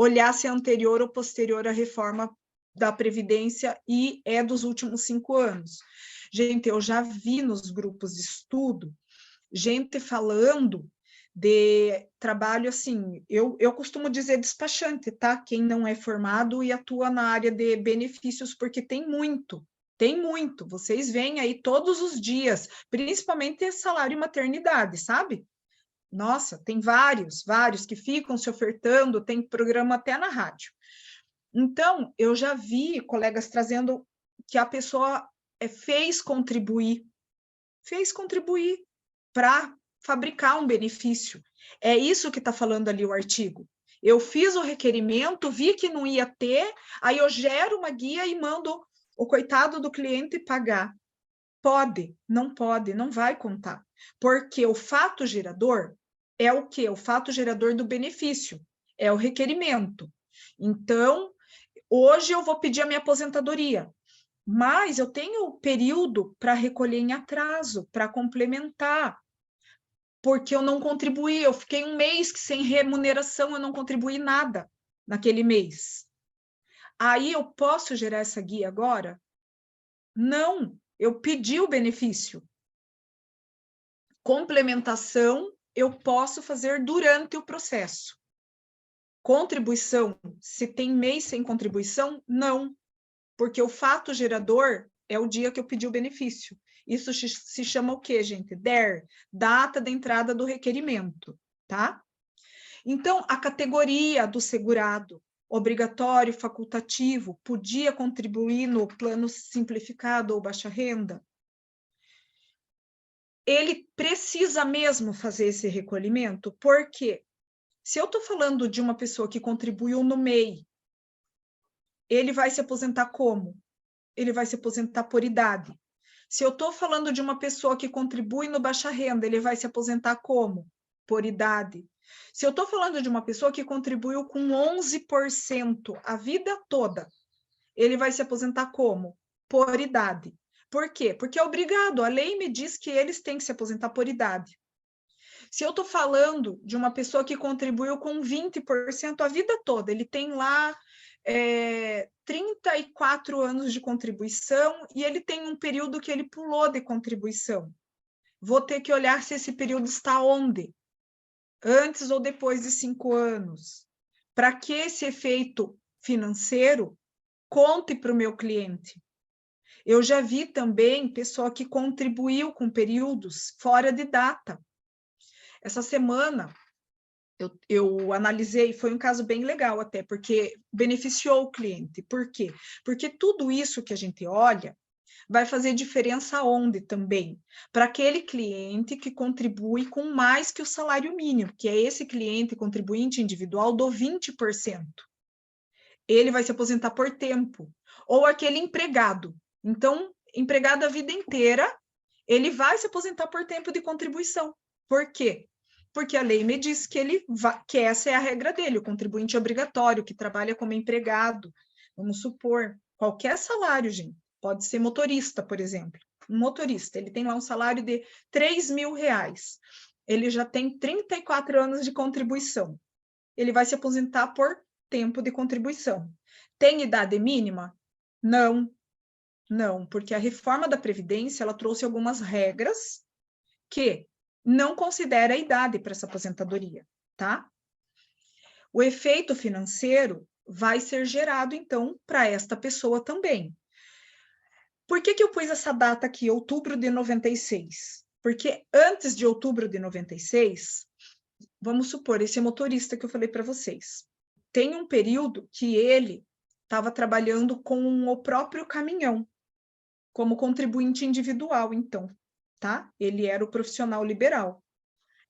olhar se é anterior ou posterior à reforma da Previdência e é dos últimos 5 anos. Gente, eu já vi nos grupos de estudo gente falando de trabalho assim, eu costumo dizer despachante, tá? Quem não é formado e atua na área de benefícios, porque tem muito. Vocês veem aí todos os dias, principalmente salário e maternidade, sabe? Nossa, tem vários que ficam se ofertando, tem programa até na rádio. Então, eu já vi colegas trazendo que a pessoa fez contribuir para fabricar um benefício. É isso que está falando ali o artigo. Eu fiz o requerimento, vi que não ia ter, aí eu gero uma guia e mando o coitado do cliente pagar. Pode, não vai contar. Porque o fato gerador é o quê? O fato gerador do benefício, é o requerimento. Então, hoje eu vou pedir a minha aposentadoria, mas eu tenho período para recolher em atraso, para complementar, porque eu não contribuí, eu fiquei um mês sem remuneração, eu não contribuí nada naquele mês. Aí eu posso gerar essa guia agora? Não, eu pedi o benefício. Complementação eu posso fazer durante o processo. Contribuição, se tem mês sem contribuição, não, porque o fato gerador é o dia que eu pedi o benefício. Isso se chama o quê, gente? DER, data de entrada do requerimento, tá? Então, a categoria do segurado, obrigatório, facultativo, podia contribuir no plano simplificado ou baixa renda? Ele precisa mesmo fazer esse recolhimento, porque se eu estou falando de uma pessoa que contribuiu no MEI, ele vai se aposentar como? Ele vai se aposentar por idade. Se eu estou falando de uma pessoa que contribui no baixa renda, ele vai se aposentar como? Por idade. Se eu estou falando de uma pessoa que contribuiu com 11% a vida toda, ele vai se aposentar como? Por idade. Por quê? Porque é obrigado, a lei me diz que eles têm que se aposentar por idade. Se eu estou falando de uma pessoa que contribuiu com 20% a vida toda, ele tem lá 34 anos de contribuição e ele tem um período que ele pulou de contribuição. Vou ter que olhar se esse período está onde? Antes ou depois de 5 anos? Para que esse efeito financeiro conte para o meu cliente. Eu já vi também pessoa que contribuiu com períodos fora de data. Essa semana, eu analisei, foi um caso bem legal até, porque beneficiou o cliente. Por quê? Porque tudo isso que a gente olha vai fazer diferença onde também? Para aquele cliente que contribui com mais que o salário mínimo, que é esse cliente contribuinte individual do 20%. Ele vai se aposentar por tempo. Ou aquele empregado. Então, empregado a vida inteira, ele vai se aposentar por tempo de contribuição. Por quê? Porque a lei me diz que essa é a regra dele, o contribuinte obrigatório, que trabalha como empregado. Vamos supor, qualquer salário, gente. Pode ser motorista, por exemplo. Um motorista, ele tem lá um salário de R$3.000. Ele já tem 34 anos de contribuição. Ele vai se aposentar por tempo de contribuição. Tem idade mínima? Não, porque a reforma da Previdência, ela trouxe algumas regras que não considera a idade para essa aposentadoria, tá? O efeito financeiro vai ser gerado, então, para esta pessoa também. Por que eu pus essa data aqui, outubro de 96? Porque antes de outubro de 96, vamos supor, esse motorista que eu falei para vocês, tem um período que ele estava trabalhando com o próprio caminhão, como contribuinte individual, então, tá? Ele era o profissional liberal.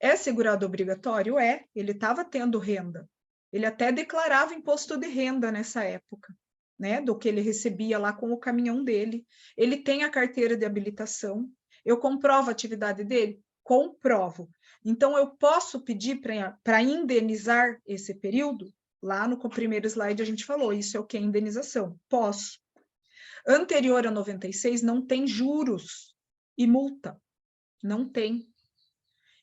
É segurado obrigatório? É. Ele estava tendo renda. Ele até declarava imposto de renda nessa época, né? Do que ele recebia lá com o caminhão dele. Ele tem a carteira de habilitação. Eu comprovo a atividade dele? Comprovo. Então, eu posso pedir para indenizar esse período? Lá no primeiro slide a gente falou, isso é o que é indenização. Posso. Anterior a 96 não tem juros e multa. Não tem.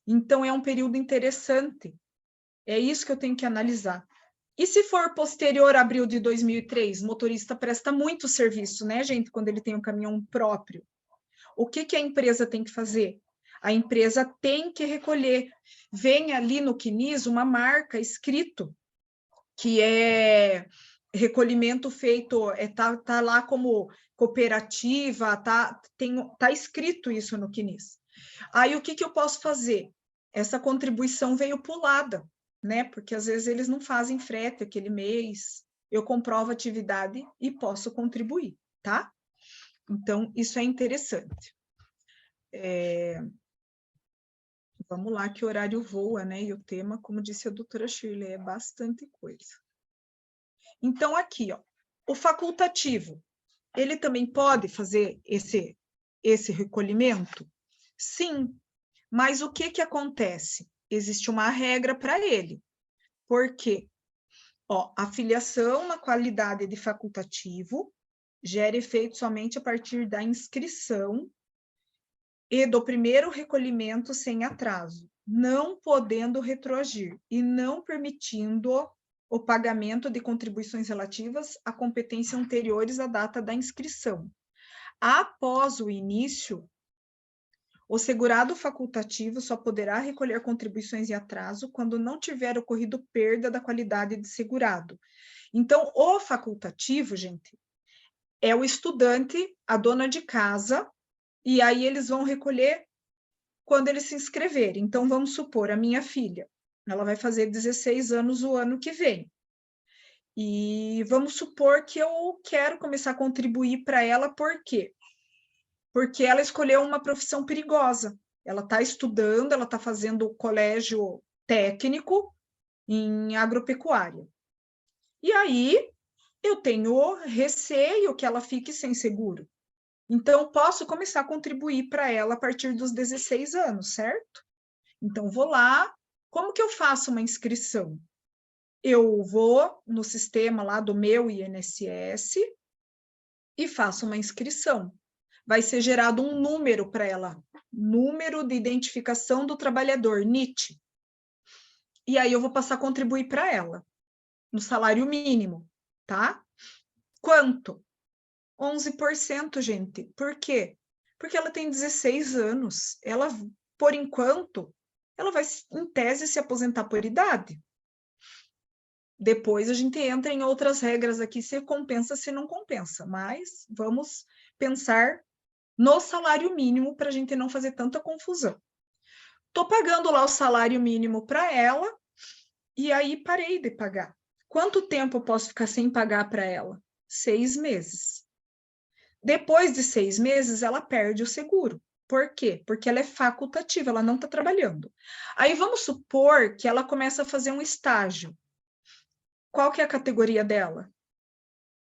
Então, é um período interessante. É isso que eu tenho que analisar. E se for posterior a abril de 2003, o motorista presta muito serviço, né, gente, quando ele tem um caminhão próprio. O que a empresa tem que fazer? A empresa tem que recolher. Vem ali no CNIS uma marca escrito, que é recolhimento feito, tá lá como cooperativa, tá escrito isso no CNIS. Aí o que eu posso fazer? Essa contribuição veio pulada, né? Porque às vezes eles não fazem frete aquele mês. Eu comprovo a atividade e posso contribuir, tá? Então, isso é interessante. Vamos lá, que o horário voa, né? E o tema, como disse a doutora Shirley, é bastante coisa. Então, aqui, ó, o facultativo, ele também pode fazer esse recolhimento? Sim, mas o que acontece? Existe uma regra para ele. Por quê? Ó, a filiação na qualidade de facultativo gera efeito somente a partir da inscrição e do primeiro recolhimento sem atraso, não podendo retroagir e não permitindo o pagamento de contribuições relativas a competências anteriores à data da inscrição. Após o início, o segurado facultativo só poderá recolher contribuições em atraso quando não tiver ocorrido perda da qualidade de segurado. Então, o facultativo, gente, é o estudante, a dona de casa, e aí eles vão recolher quando eles se inscreverem. Então, vamos supor, a minha filha, ela vai fazer 16 anos o ano que vem. E vamos supor que eu quero começar a contribuir para ela, por quê? Porque ela escolheu uma profissão perigosa. Ela está estudando, ela está fazendo colégio técnico em agropecuária. E aí, eu tenho receio que ela fique sem seguro. Então, posso começar a contribuir para ela a partir dos 16 anos, certo? Então, vou lá. Como que eu faço uma inscrição? Eu vou no sistema lá do meu INSS e faço uma inscrição. Vai ser gerado um número para ela, número de identificação do trabalhador, NIT. E aí eu vou passar a contribuir para ela, no salário mínimo, tá? Quanto? 11%, gente. Por quê? Porque ela tem 16 anos. Ela, por enquanto, ela vai, em tese, se aposentar por idade. Depois a gente entra em outras regras aqui, se compensa, se não compensa. Mas vamos pensar no salário mínimo para a gente não fazer tanta confusão. Estou pagando lá o salário mínimo para ela e aí parei de pagar. Quanto tempo eu posso ficar sem pagar para ela? 6 meses. Depois de 6 meses, ela perde o seguro. Por quê? Porque ela é facultativa, ela não está trabalhando. Aí vamos supor que ela começa a fazer um estágio. Qual que é a categoria dela?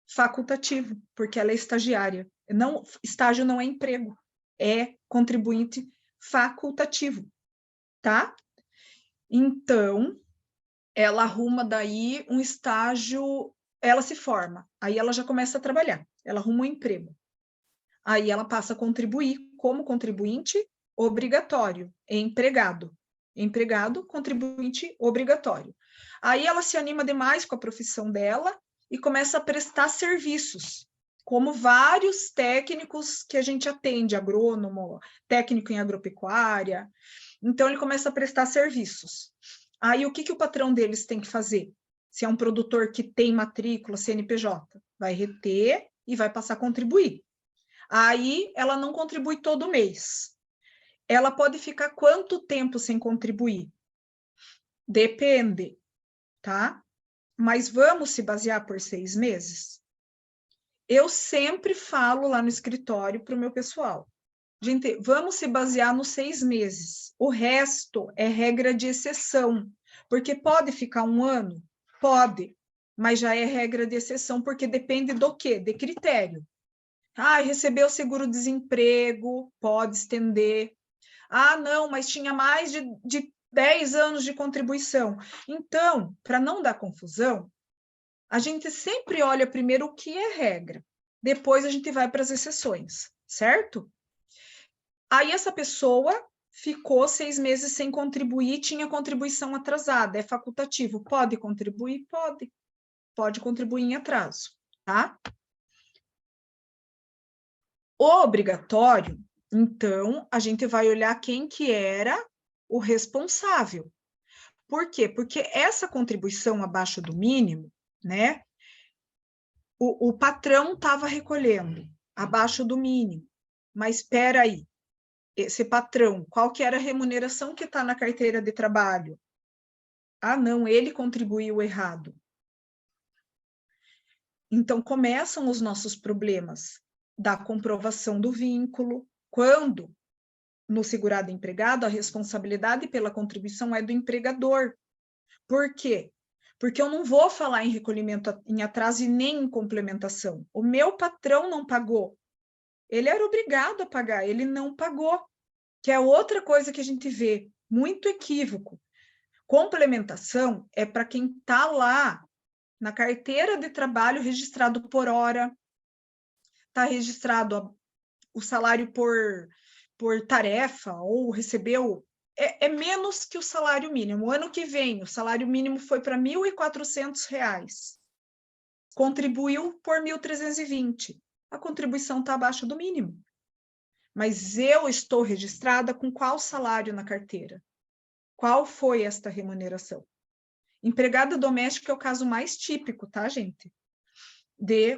Facultativo, porque ela é estagiária. Não, estágio não é emprego, é contribuinte facultativo, tá? Então, ela arruma daí um estágio, ela se forma, aí ela já começa a trabalhar, ela arruma um emprego. Aí ela passa a contribuir como contribuinte obrigatório, empregado. Empregado, contribuinte obrigatório. Aí ela se anima demais com a profissão dela e começa a prestar serviços, como vários técnicos que a gente atende, agrônomo, técnico em agropecuária. Então, ele começa a prestar serviços. Aí, o que o patrão deles tem que fazer? Se é um produtor que tem matrícula, CNPJ, vai reter e vai passar a contribuir. Aí, ela não contribui todo mês. Ela pode ficar quanto tempo sem contribuir? Depende, tá? Mas vamos se basear por 6 meses? Eu sempre falo lá no escritório para o meu pessoal. Gente, vamos se basear nos 6 meses. O resto é regra de exceção. Porque pode ficar um ano? Pode. Mas já é regra de exceção, porque depende do quê? De critério. Ah, recebeu seguro-desemprego, pode estender. Ah, não, mas tinha mais de 10 anos de contribuição. Então, para não dar confusão, a gente sempre olha primeiro o que é regra. Depois a gente vai para as exceções, certo? Aí essa pessoa ficou 6 meses sem contribuir, tinha contribuição atrasada, é facultativo. Pode contribuir? Pode. pode contribuir em atraso, tá? O obrigatório, então, a gente vai olhar quem que era o responsável. Por quê? Porque essa contribuição abaixo do mínimo, né? O patrão estava recolhendo abaixo do mínimo. Mas espera aí, esse patrão, qual que era a remuneração que está na carteira de trabalho? Ah, não, ele contribuiu errado. Então, começam os nossos problemas da comprovação do vínculo, quando no segurado empregado a responsabilidade pela contribuição é do empregador. Por quê? Porque eu não vou falar em recolhimento em atraso e nem em complementação. O meu patrão não pagou. Ele era obrigado a pagar, ele não pagou. Que é outra coisa que a gente vê, muito equívoco. Complementação é para quem está lá na carteira de trabalho registrado por hora, está registrado o salário por tarefa, ou recebeu, é menos que o salário mínimo. O ano que vem, o salário mínimo foi para R$ 1.400, contribuiu por 1.320. A contribuição está abaixo do mínimo. Mas eu estou registrada com qual salário na carteira? Qual foi esta remuneração? Empregada doméstica é o caso mais típico, tá, gente? De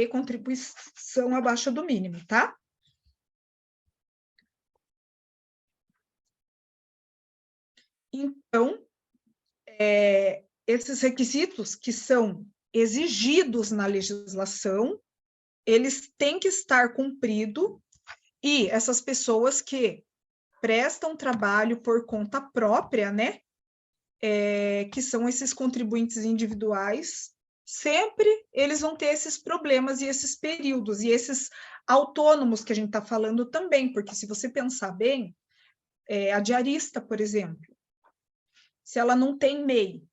contribuição abaixo do mínimo, tá? Então, esses requisitos que são exigidos na legislação, eles têm que estar cumpridos, e essas pessoas que prestam trabalho por conta própria, né, que são esses contribuintes individuais, sempre eles vão ter esses problemas e esses períodos, e esses autônomos que a gente está falando também, porque se você pensar bem, a diarista, por exemplo, se ela não tem MEI,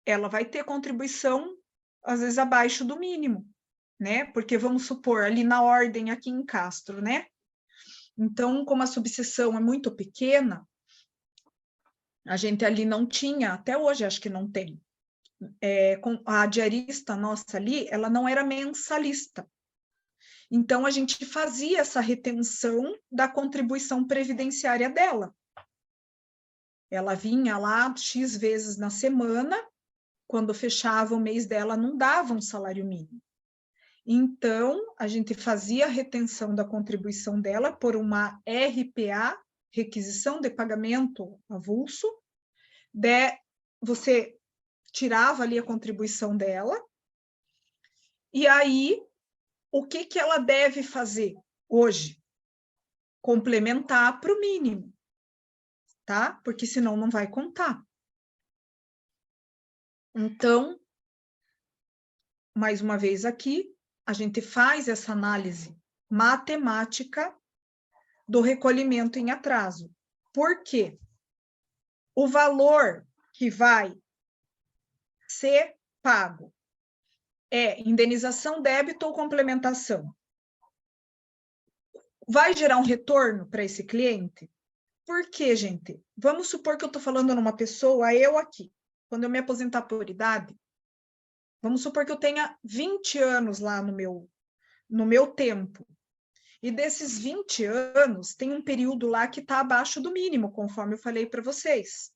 ela vai ter contribuição, às vezes, abaixo do mínimo, né? Porque, vamos supor, ali na ordem, aqui em Castro, né? Então, como a subseção é muito pequena, a gente ali não tinha, até hoje acho que não tem, a diarista nossa ali, ela não era mensalista. Então, a gente fazia essa retenção da contribuição previdenciária dela. Ela vinha lá X vezes na semana, quando fechava o mês dela, não dava um salário mínimo. Então, a gente fazia a retenção da contribuição dela por uma RPA, requisição de pagamento avulso, você tirava ali a contribuição dela, e aí, o que ela deve fazer hoje? Complementar para o mínimo, tá? Porque senão não vai contar. Então, mais uma vez aqui, a gente faz essa análise matemática do recolhimento em atraso. Por quê? O valor que vai ser pago é indenização, débito ou complementação. Vai gerar um retorno para esse cliente? Por quê, gente? Vamos supor que eu estou falando numa pessoa, eu aqui, quando eu me aposentar por idade, vamos supor que eu tenha 20 anos lá no meu tempo. E desses 20 anos, tem um período lá que está abaixo do mínimo, conforme eu falei para vocês.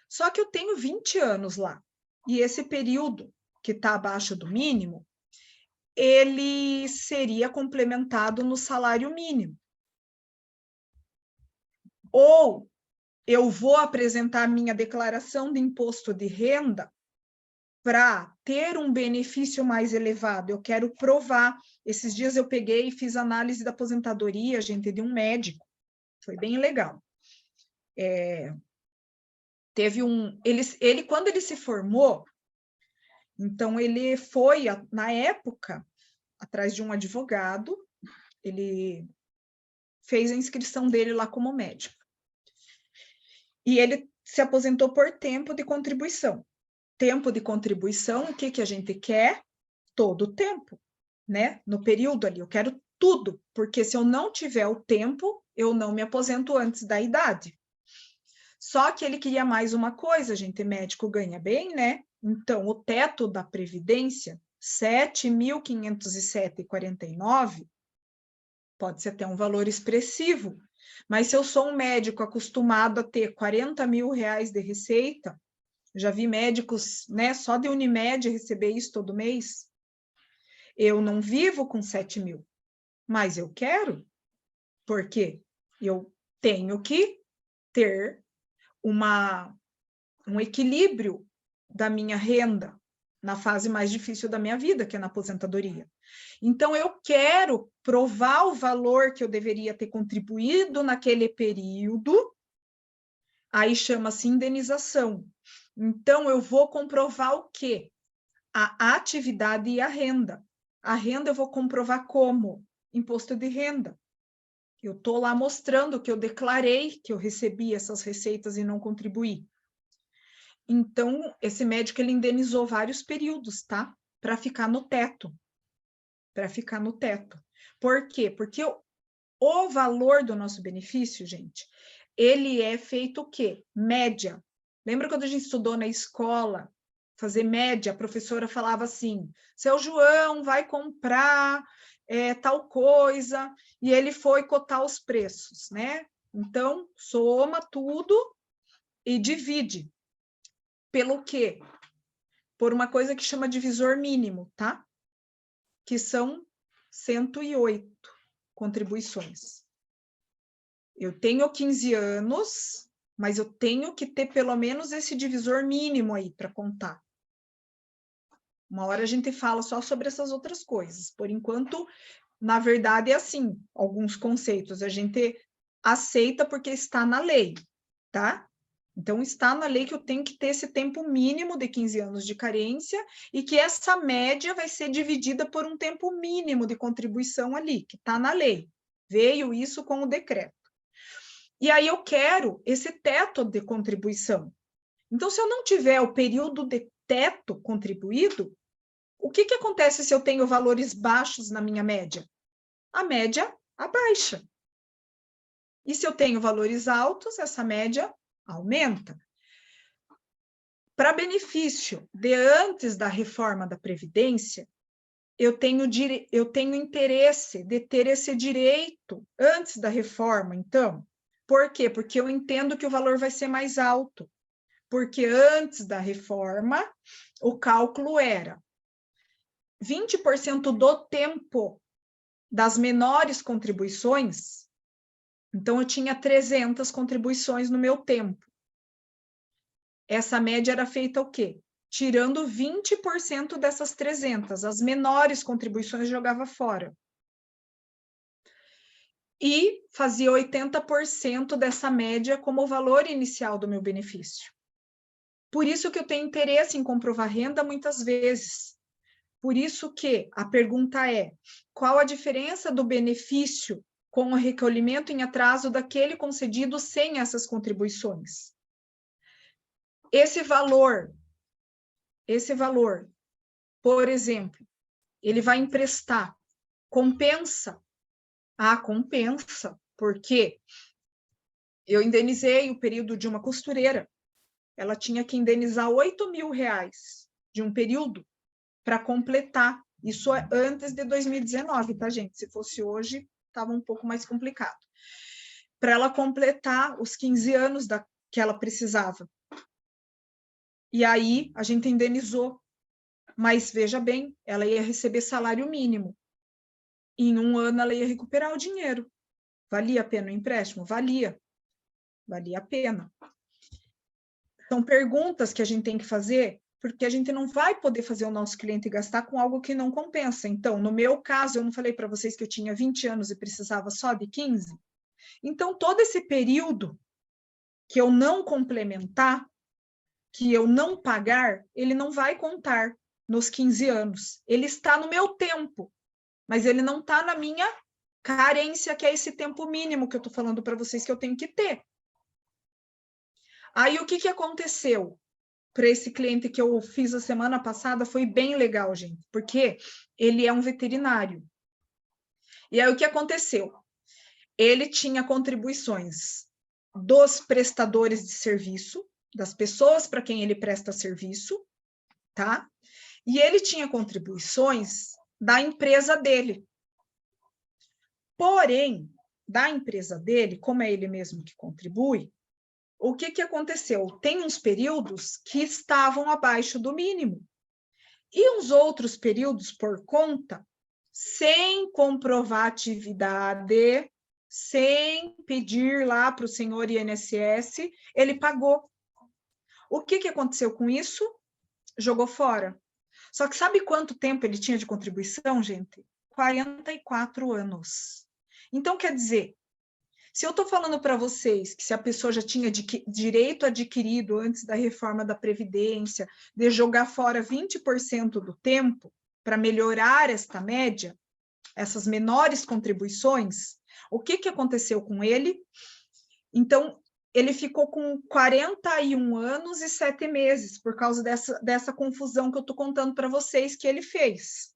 Só que eu tenho 20 anos lá. E esse período que está abaixo do mínimo, ele seria complementado no salário mínimo. Ou eu vou apresentar minha declaração de imposto de renda para ter um benefício mais elevado. Eu quero provar. Esses dias eu peguei e fiz análise da aposentadoria, gente, de um médico. Foi bem legal. Teve ele quando ele se formou, então ele foi, na época, atrás de um advogado, ele fez a inscrição dele lá como médico. E ele se aposentou por tempo de contribuição. Tempo de contribuição, o que a gente quer? Todo o tempo, né? No período ali, eu quero tudo, porque se eu não tiver o tempo, eu não me aposento antes da idade. Só que ele queria mais uma coisa, gente, médico ganha bem, né? Então, o teto da Previdência, 7.507,49, pode ser até um valor expressivo, mas se eu sou um médico acostumado a ter 40 mil reais de receita, já vi médicos, né, só de Unimed receber isso todo mês, eu não vivo com 7 mil, mas eu quero, porque eu tenho que ter um equilíbrio da minha renda na fase mais difícil da minha vida, que é na aposentadoria. Então, eu quero provar o valor que eu deveria ter contribuído naquele período, aí chama-se indenização. Então, eu vou comprovar o quê? A atividade e a renda. A renda eu vou comprovar como? Imposto de renda. Eu estou lá mostrando que eu declarei que eu recebi essas receitas e não contribuí. Então, esse médico, ele indenizou vários períodos, tá? Para ficar no teto. Para ficar no teto. Por quê? Porque o valor do nosso benefício, gente, ele é feito o quê? Média. Lembra quando a gente estudou na escola? Fazer média, a professora falava assim, seu João vai comprar tal coisa, e ele foi cotar os preços, né? Então, soma tudo e divide. Pelo quê? Por uma coisa que chama divisor mínimo, tá? Que são 108 contribuições. Eu tenho 15 anos, mas eu tenho que ter pelo menos esse divisor mínimo aí para contar. Uma hora a gente fala só sobre essas outras coisas. Por enquanto, na verdade, é assim, alguns conceitos a gente aceita porque está na lei, tá? Então, está na lei que eu tenho que ter esse tempo mínimo de 15 anos de carência e que essa média vai ser dividida por um tempo mínimo de contribuição ali, que está na lei. Veio isso com o decreto. E aí eu quero esse teto de contribuição. Então, se eu não tiver o período de teto contribuído, o que acontece se eu tenho valores baixos na minha média? A média abaixa. E se eu tenho valores altos, essa média aumenta. Para benefício de antes da reforma da Previdência, eu tenho interesse de ter esse direito antes da reforma, então. Por quê? Porque eu entendo que o valor vai ser mais alto. Porque antes da reforma, o cálculo era 20% do tempo das menores contribuições. Então, eu tinha 300 contribuições no meu tempo. Essa média era feita o quê? Tirando 20% dessas 300, as menores contribuições jogava fora. E fazia 80% dessa média como o valor inicial do meu benefício. Por isso que eu tenho interesse em comprovar renda muitas vezes. Por isso que a pergunta é, qual a diferença do benefício com o recolhimento em atraso daquele concedido sem essas contribuições? Esse valor, por exemplo, ele vai emprestar, compensa? Ah, compensa, porque eu indenizei o período de uma costureira. Ela tinha que indenizar 8 mil reais de um período para completar. Isso é antes de 2019, tá, gente? Se fosse hoje, estava um pouco mais complicado. Para ela completar os 15 anos que ela precisava. E aí, a gente indenizou. Mas, veja bem, ela ia receber salário mínimo. Em um ano, ela ia recuperar o dinheiro. Valia a pena o empréstimo? Valia. Valia a pena. São perguntas que a gente tem que fazer, porque a gente não vai poder fazer o nosso cliente gastar com algo que não compensa. Então, no meu caso, eu não falei para vocês que eu tinha 20 anos e precisava só de 15? Então, todo esse período que eu não complementar, que eu não pagar, ele não vai contar nos 15 anos. Ele está no meu tempo, mas ele não está na minha carência, que é esse tempo mínimo que eu estou falando para vocês que eu tenho que ter. Aí, o que aconteceu? Para esse cliente que eu fiz a semana passada, foi bem legal, gente, porque ele é um veterinário. E aí, o que aconteceu? Ele tinha contribuições dos prestadores de serviço, das pessoas para quem ele presta serviço, tá? E ele tinha contribuições da empresa dele. Porém, da empresa dele, como é ele mesmo que contribui, o que aconteceu? Tem uns períodos que estavam abaixo do mínimo. E os outros períodos, por conta, sem comprovar atividade, sem pedir lá para o senhor INSS, ele pagou. O que aconteceu com isso? Jogou fora. Só que sabe quanto tempo ele tinha de contribuição, gente? 44 anos. Então, quer dizer, se eu estou falando para vocês que se a pessoa já tinha direito adquirido antes da reforma da Previdência, de jogar fora 20% do tempo para melhorar esta média, essas menores contribuições, o que aconteceu com ele? Então, ele ficou com 41 anos e 7 meses, por causa dessa confusão que eu estou contando para vocês que ele fez.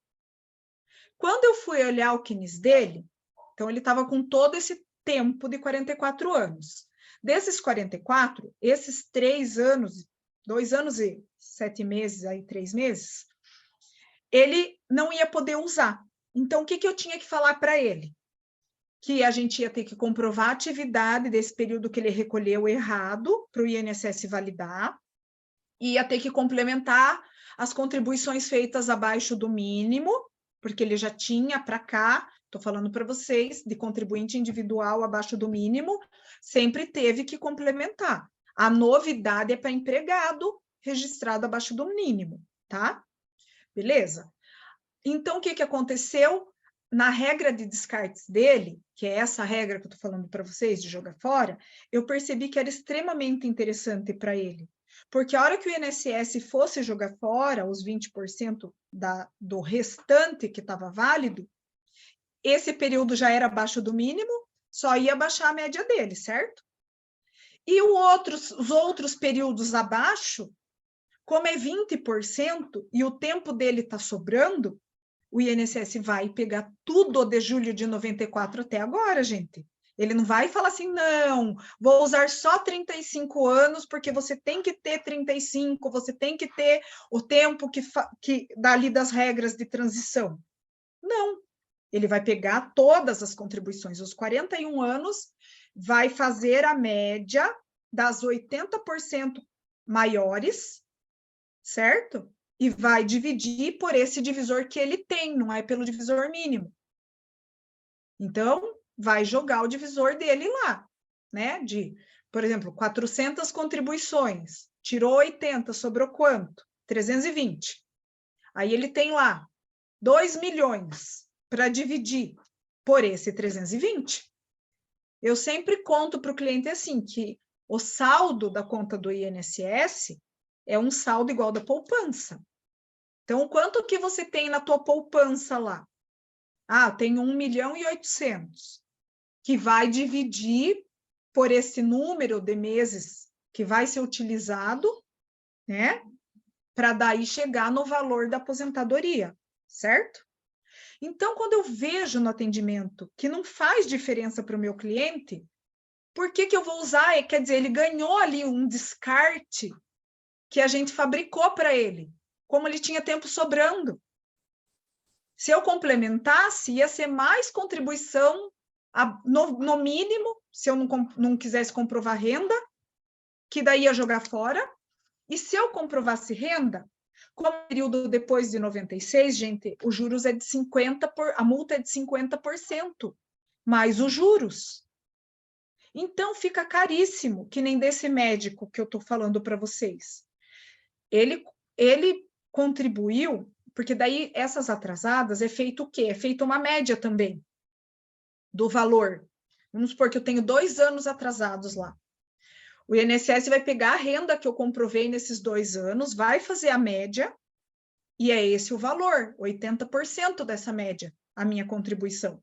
Quando eu fui olhar o CNIS dele, então ele estava com todo esse tempo de 44 anos. Desses 44, esses 3 anos, 2 anos e 7 meses, aí 3 meses, ele não ia poder usar. Então, o que eu tinha que falar para ele? Que a gente ia ter que comprovar a atividade desse período que ele recolheu errado para o INSS validar, e ia ter que complementar as contribuições feitas abaixo do mínimo, porque ele já tinha para cá, estou falando para vocês, de contribuinte individual abaixo do mínimo, sempre teve que complementar. A novidade é para empregado registrado abaixo do mínimo, tá? Beleza? Então, o que aconteceu? Na regra de descartes dele, que é essa regra que eu estou falando para vocês, de jogar fora, eu percebi que era extremamente interessante para ele. Porque a hora que o INSS fosse jogar fora os 20% do restante que estava válido, esse período já era abaixo do mínimo, só ia baixar a média dele, certo? E os outros períodos abaixo, como é 20% e o tempo dele está sobrando, o INSS vai pegar tudo de julho de 94 até agora, gente. Ele não vai falar assim, não, vou usar só 35 anos, porque você tem que ter 35, você tem que ter o tempo que dali das regras de transição. Não, ele vai pegar todas as contribuições, os 41 anos, vai fazer a média das 80% maiores, certo? E vai dividir por esse divisor que ele tem, não é pelo divisor mínimo. Então, vai jogar o divisor dele lá, né? Por exemplo, 400 contribuições, tirou 80, sobrou quanto? 320. Aí ele tem lá 2 milhões para dividir por esse 320. Eu sempre conto para o cliente assim, que o saldo da conta do INSS é um saldo igual da poupança. Então, quanto que você tem na tua poupança lá? Ah, tem 1.800.000, que vai dividir por esse número de meses que vai ser utilizado, né? Para daí chegar no valor da aposentadoria, certo? Então, quando eu vejo no atendimento que não faz diferença para o meu cliente, por que eu vou usar? Quer dizer, ele ganhou ali um descarte que a gente fabricou para ele, como ele tinha tempo sobrando. Se eu complementasse, ia ser mais contribuição no mínimo, se eu não quisesse comprovar renda, que daí ia jogar fora. E se eu comprovasse renda, como período depois de 96, gente, os juros é de 50%, a multa é de 50%, mais os juros. Então, fica caríssimo, que nem desse médico que eu estou falando para vocês. Ele contribuiu, porque daí essas atrasadas é feito o quê? É feita uma média também do valor. Vamos supor que eu tenho 2 anos atrasados lá. O INSS vai pegar a renda que eu comprovei nesses 2 anos, vai fazer a média, e é esse o valor, 80% dessa média, a minha contribuição.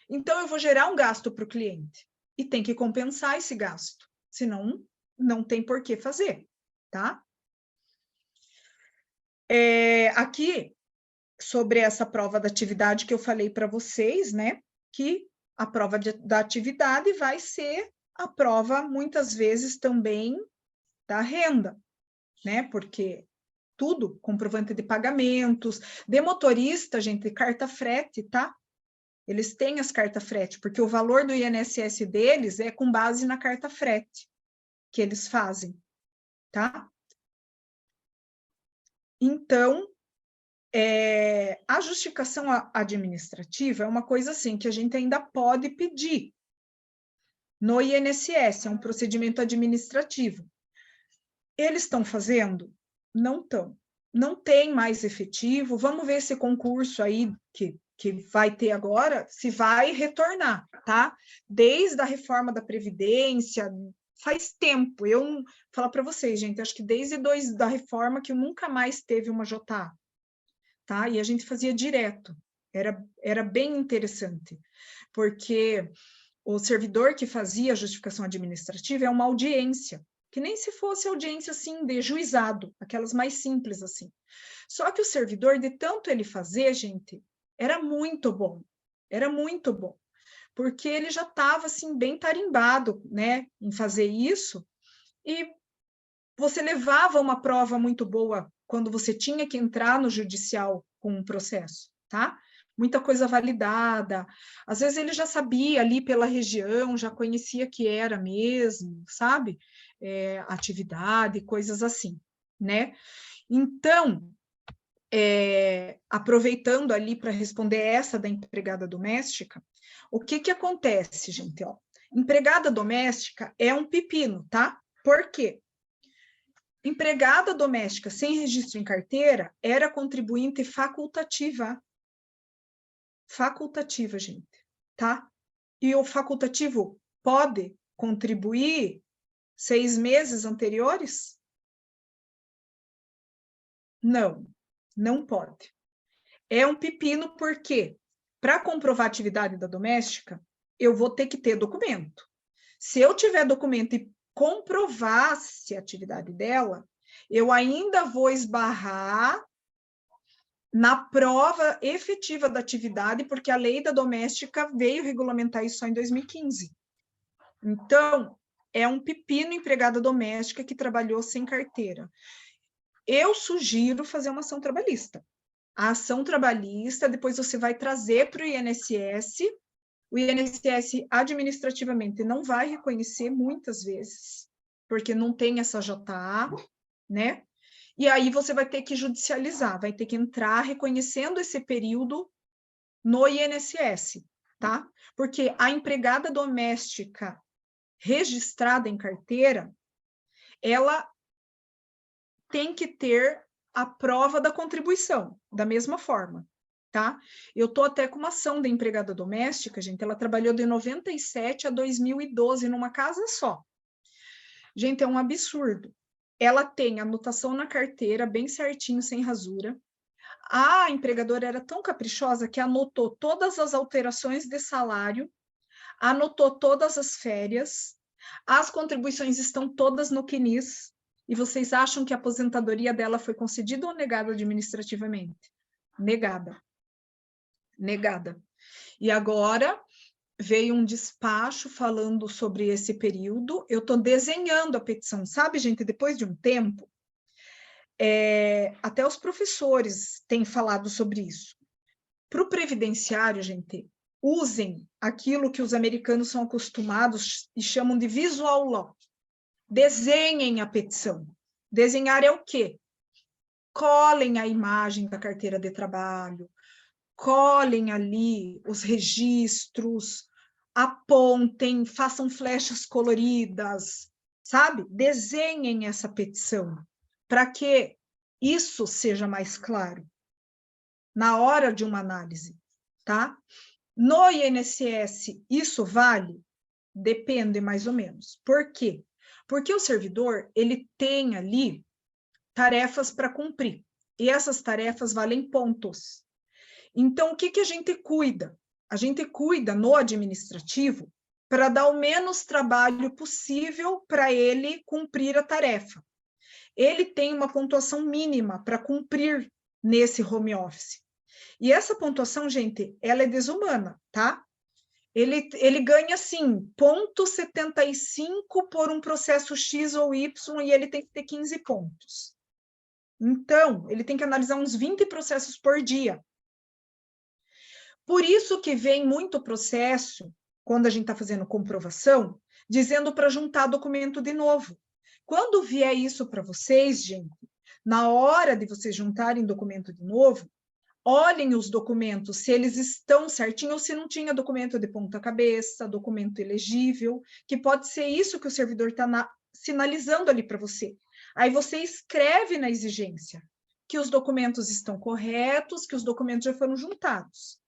Então, eu vou gerar um gasto para o cliente, e tem que compensar esse gasto, senão não tem por que fazer, tá? Aqui, sobre essa prova da atividade que eu falei para vocês, né? Que a prova da atividade vai ser a prova, muitas vezes, também da renda, né? Porque tudo, comprovante de pagamentos, de motorista, gente, carta frete, tá? Eles têm as cartas frete, porque o valor do INSS deles é com base na carta frete que eles fazem, tá? Então, a justificação administrativa é uma coisa assim que a gente ainda pode pedir no INSS, é um procedimento administrativo. Eles estão fazendo? Não estão. Não tem mais efetivo. Vamos ver esse concurso aí que vai ter agora, se vai retornar, tá? Desde a reforma da Previdência, faz tempo. Eu falar para vocês, gente, acho que desde da reforma que nunca mais teve uma JA, tá? E a gente fazia direto. Era bem interessante, porque o servidor que fazia a justificação administrativa é uma audiência, que nem se fosse audiência assim de juizado, aquelas mais simples assim. Só que o servidor, de tanto ele fazer, gente, era muito bom, porque ele já estava assim bem tarimbado, né, em fazer isso, e você levava uma prova muito boa quando você tinha que entrar no judicial com um processo, tá? Muita coisa validada. Às vezes ele já sabia ali pela região, já conhecia que era mesmo, sabe? Atividade, coisas assim, né? Então, aproveitando ali para responder essa da empregada doméstica, o que acontece, gente? Ó, empregada doméstica é um pepino, tá? Por quê? Empregada doméstica sem registro em carteira era contribuinte facultativa. Facultativa, gente, tá? E o facultativo pode contribuir 6 meses anteriores? Não, não pode. É um pepino porque, para comprovar a atividade da doméstica, eu vou ter que ter documento. Se eu tiver documento e comprovasse a atividade dela, eu ainda vou esbarrar na prova efetiva da atividade, porque a lei da doméstica veio regulamentar isso só em 2015. Então, é um pepino empregada doméstica que trabalhou sem carteira. Eu sugiro fazer uma ação trabalhista. A ação trabalhista, depois você vai trazer para o INSS. O INSS administrativamente não vai reconhecer muitas vezes, porque não tem essa JA, né? E aí você vai ter que judicializar, vai ter que entrar reconhecendo esse período no INSS, tá? Porque a empregada doméstica registrada em carteira, ela tem que ter a prova da contribuição, da mesma forma, tá? Eu tô até com uma ação da empregada doméstica, gente, ela trabalhou de 97 a 2012 numa casa só. Gente, é um absurdo. Ela tem anotação na carteira, bem certinho, sem rasura. A empregadora era tão caprichosa que anotou todas as alterações de salário, anotou todas as férias, as contribuições estão todas no CNIS, e vocês acham que a aposentadoria dela foi concedida ou negada administrativamente? Negada. Negada. E agora veio um despacho falando sobre esse período. Eu estou desenhando a petição, sabe, gente? Depois de um tempo, até os professores têm falado sobre isso. Para o previdenciário, gente, usem aquilo que os americanos são acostumados e chamam de visual law. Desenhem a petição. Desenhar é o quê? Colhem a imagem da carteira de trabalho, colhem ali os registros, apontem, façam flechas coloridas, sabe? Desenhem essa petição para que isso seja mais claro na hora de uma análise, tá? No INSS, isso vale? Depende mais ou menos. Por quê? Porque o servidor, ele tem ali tarefas para cumprir, e essas tarefas valem pontos. Então, o que a gente cuida? A gente cuida no administrativo para dar o menos trabalho possível para ele cumprir a tarefa. Ele tem uma pontuação mínima para cumprir nesse home office. E essa pontuação, gente, ela é desumana, tá? ele ganha, assim, 0,75 por um processo X ou Y, e ele tem que ter 15 pontos. Então, ele tem que analisar uns 20 processos por dia. Por isso que vem muito processo, quando a gente está fazendo comprovação, dizendo para juntar documento de novo. Quando vier isso para vocês, gente, na hora de vocês juntarem documento de novo, olhem os documentos, se eles estão certinhos ou se não tinha documento de ponta cabeça, documento ilegível, que pode ser isso que o servidor está sinalizando ali para você. Aí você escreve na exigência que os documentos estão corretos, que os documentos já foram juntados.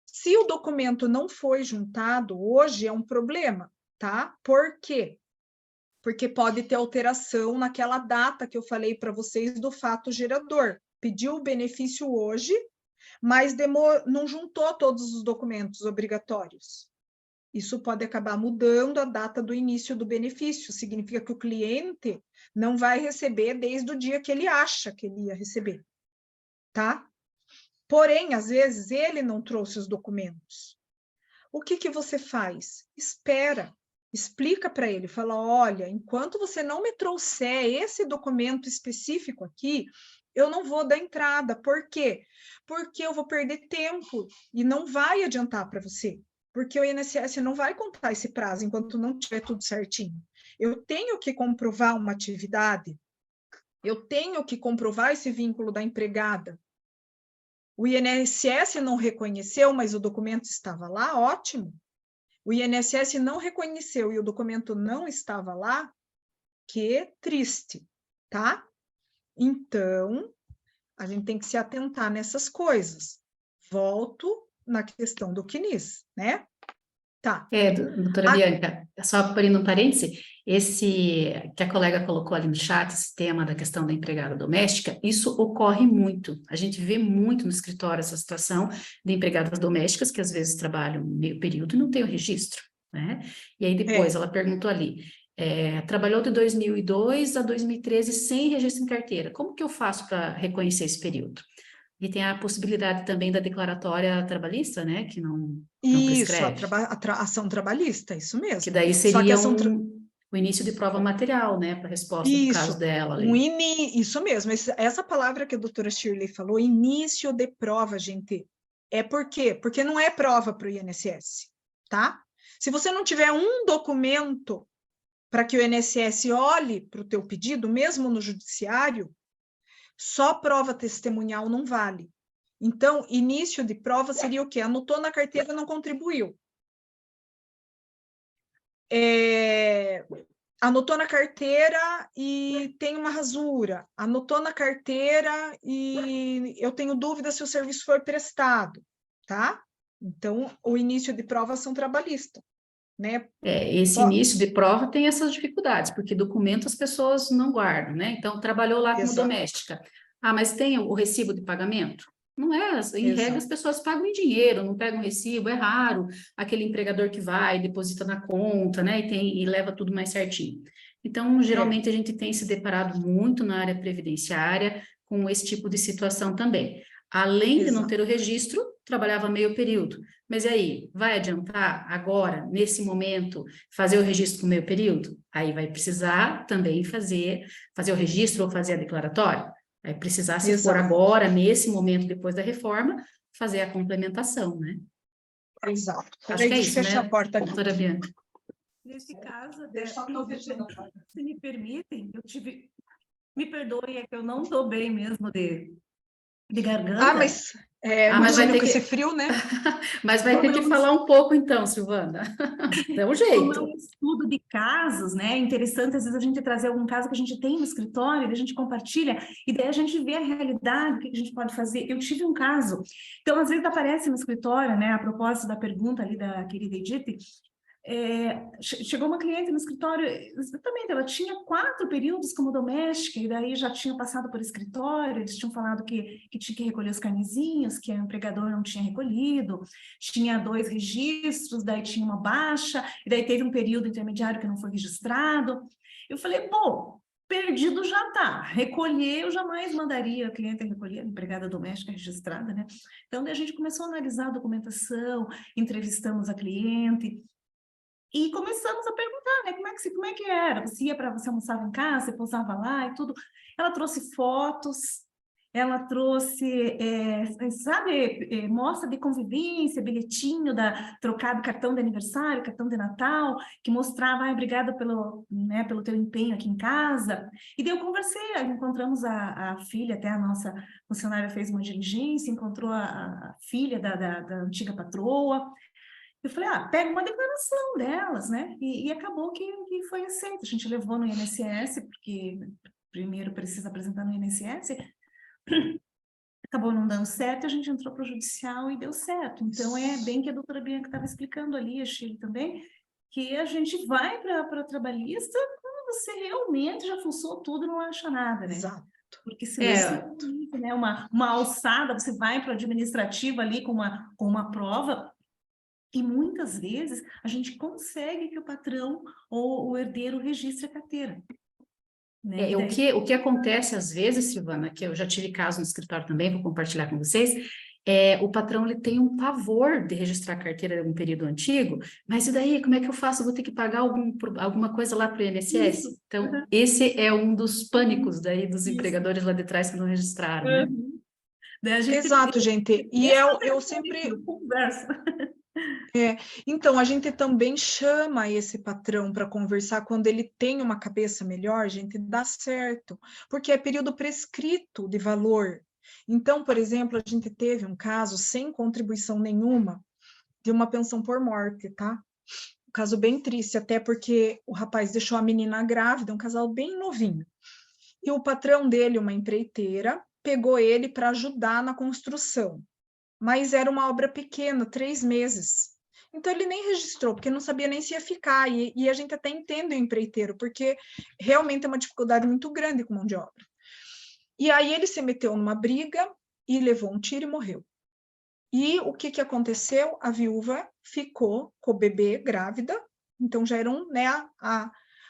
Se o documento não foi juntado, hoje é um problema, tá? Por quê? Porque pode ter alteração naquela data que eu falei para vocês do fato gerador. Pediu o benefício hoje, mas não juntou todos os documentos obrigatórios. Isso pode acabar mudando a data do início do benefício. Significa que o cliente não vai receber desde o dia que ele acha que ele ia receber, tá? Porém, às vezes, ele não trouxe os documentos. O que você faz? Espera. Explica para ele, fala, olha, enquanto você não me trouxer esse documento específico aqui, eu não vou dar entrada. Por quê? Porque eu vou perder tempo e não vai adiantar para você. Porque o INSS não vai contar esse prazo enquanto não tiver tudo certinho. Eu tenho que comprovar uma atividade, eu tenho que comprovar esse vínculo da empregada. O INSS não reconheceu, mas o documento estava lá, ótimo. O INSS não reconheceu e o documento não estava lá, que triste, tá? Então, a gente tem que se atentar nessas coisas. Volto na questão do CNIS, né? Tá. Doutora Bianca, só abrindo um parêntese, esse que a colega colocou ali no chat, esse tema da questão da empregada doméstica, isso ocorre muito. A gente vê muito no escritório essa situação de empregadas domésticas que às vezes trabalham meio período e não tem o registro, né? E aí depois ela perguntou ali, trabalhou de 2002 a 2013 sem registro em carteira, como que eu faço para reconhecer esse período? E tem a possibilidade também da declaratória trabalhista, né, que não prescreve. A ação trabalhista, isso mesmo. Que daí seria o início de prova material, né, para a resposta do caso dela. Isso mesmo, essa palavra que a doutora Shirley falou, início de prova, gente, é por quê? Porque não é prova para o INSS, tá? Se você não tiver um documento para que o INSS olhe para o teu pedido, mesmo no judiciário, só prova testemunhal não vale. Então, início de prova seria o quê? Anotou na carteira, não contribuiu. Anotou na carteira e tem uma rasura. Anotou na carteira e eu tenho dúvida se o serviço foi prestado, tá? Então, o início de prova são trabalhista, né? Esse início de prova tem essas dificuldades, porque documento as pessoas não guardam, né? Então, trabalhou lá como doméstica. Ah, mas tem o recibo de pagamento? Não é, em regra as pessoas pagam em dinheiro, não pegam recibo, é raro aquele empregador que vai, deposita na conta, né, e leva tudo mais certinho. Então, geralmente a gente tem se deparado muito na área previdenciária com esse tipo de situação também. Além de não ter o registro, trabalhava meio período. Mas e aí, vai adiantar agora, nesse momento, fazer o registro com meio período? Aí vai precisar também fazer o registro ou fazer a declaratória. Vai precisar, se for agora, nesse momento, depois da reforma, fazer a complementação, né? Exato. Acho que é isso, fechar né, a porta doutora Bianca? Nesse caso, se me permitem, me perdoe, é que eu não estou bem mesmo de garganta. Mas vai ter com esse frio, né? Mas vai ter que falar um pouco então, Silvana. Dá um jeito. Como é um estudo de casos, né? É interessante, às vezes, a gente trazer algum caso que a gente tem no escritório, a gente compartilha, e daí a gente vê a realidade, o que a gente pode fazer. Eu tive um caso, então, às vezes aparece no escritório, né? A propósito da pergunta ali da querida Edith, chegou uma cliente no escritório, exatamente, ela tinha 4 períodos como doméstica, e daí já tinha passado por escritório, eles tinham falado que tinha que recolher os carnezinhos, que o empregador não tinha recolhido, tinha 2 registros, daí tinha uma baixa, e daí teve um período intermediário que não foi registrado. Eu falei, bom, perdido já está. Recolher, eu jamais mandaria a cliente recolher, empregada doméstica registrada, né? Então, daí a gente começou a analisar a documentação, entrevistamos a cliente, e começamos a perguntar, né, como é que era? Você almoçava em casa, você pousava lá e tudo. Ela trouxe fotos, ela trouxe, mostra de convivência, bilhetinho trocado cartão de aniversário, cartão de Natal, que mostrava, obrigada pelo teu empenho aqui em casa. E daí eu conversei, encontramos a filha, até a nossa funcionária fez uma diligência, encontrou a filha da antiga patroa. Eu falei, pega uma declaração delas, né? E acabou que foi aceito. A gente levou no INSS, porque primeiro precisa apresentar no INSS, acabou não dando certo, a gente entrou para o judicial e deu certo. Então, é bem que a doutora Bianca estava explicando ali, a Shirley também, que a gente vai para a trabalhista quando você realmente já fuçou tudo e não acha nada, né? Exato. Porque senão, né, uma alçada, você vai para o administrativo ali com uma prova. E muitas vezes a gente consegue que o patrão ou o herdeiro registre a carteira. Né? O que acontece às vezes, Silvana, que eu já tive caso no escritório também, vou compartilhar com vocês, o patrão ele tem um pavor de registrar a carteira em um período antigo, mas e daí, como é que eu faço? Eu vou ter que pagar alguma coisa lá para o INSS? Isso. Então, esse é um dos pânicos daí dos empregadores lá de trás que não registraram, né? Exato, gente. E eu sempre... Conversa. Então, a gente também chama esse patrão para conversar quando ele tem uma cabeça melhor, gente, dá certo, porque é período prescrito de valor. Então, por exemplo, a gente teve um caso sem contribuição nenhuma de uma pensão por morte, tá? Um caso bem triste, até porque o rapaz deixou a menina grávida, um casal bem novinho. E o patrão dele, uma empreiteira, pegou ele para ajudar na construção. Mas era uma obra pequena, 3 meses. Então, ele nem registrou, porque não sabia nem se ia ficar. E a gente até entende o empreiteiro, porque realmente é uma dificuldade muito grande com mão de obra. E aí, ele se meteu numa briga e levou um tiro e morreu. E o que aconteceu? A viúva ficou com o bebê grávida, então já era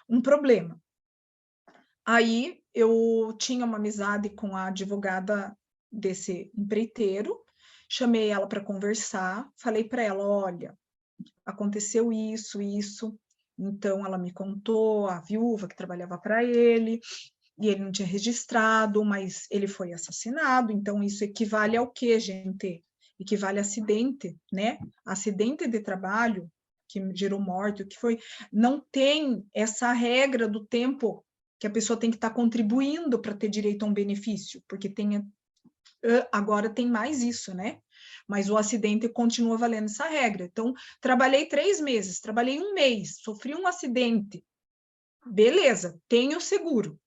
um problema. Aí, eu tinha uma amizade com a advogada desse empreiteiro, chamei ela para conversar, falei para ela, olha, aconteceu isso, então ela me contou, a viúva que trabalhava para ele, e ele não tinha registrado, mas ele foi assassinado, então isso equivale ao quê, gente? Equivale a acidente, né? Acidente de trabalho, que gerou morte, o que foi, não tem essa regra do tempo que a pessoa tem que estar contribuindo para ter direito a um benefício, porque agora tem mais isso, né? Mas o acidente continua valendo essa regra. Então, trabalhei 3 meses, trabalhei 1 mês, sofri um acidente. Beleza, tenho seguro.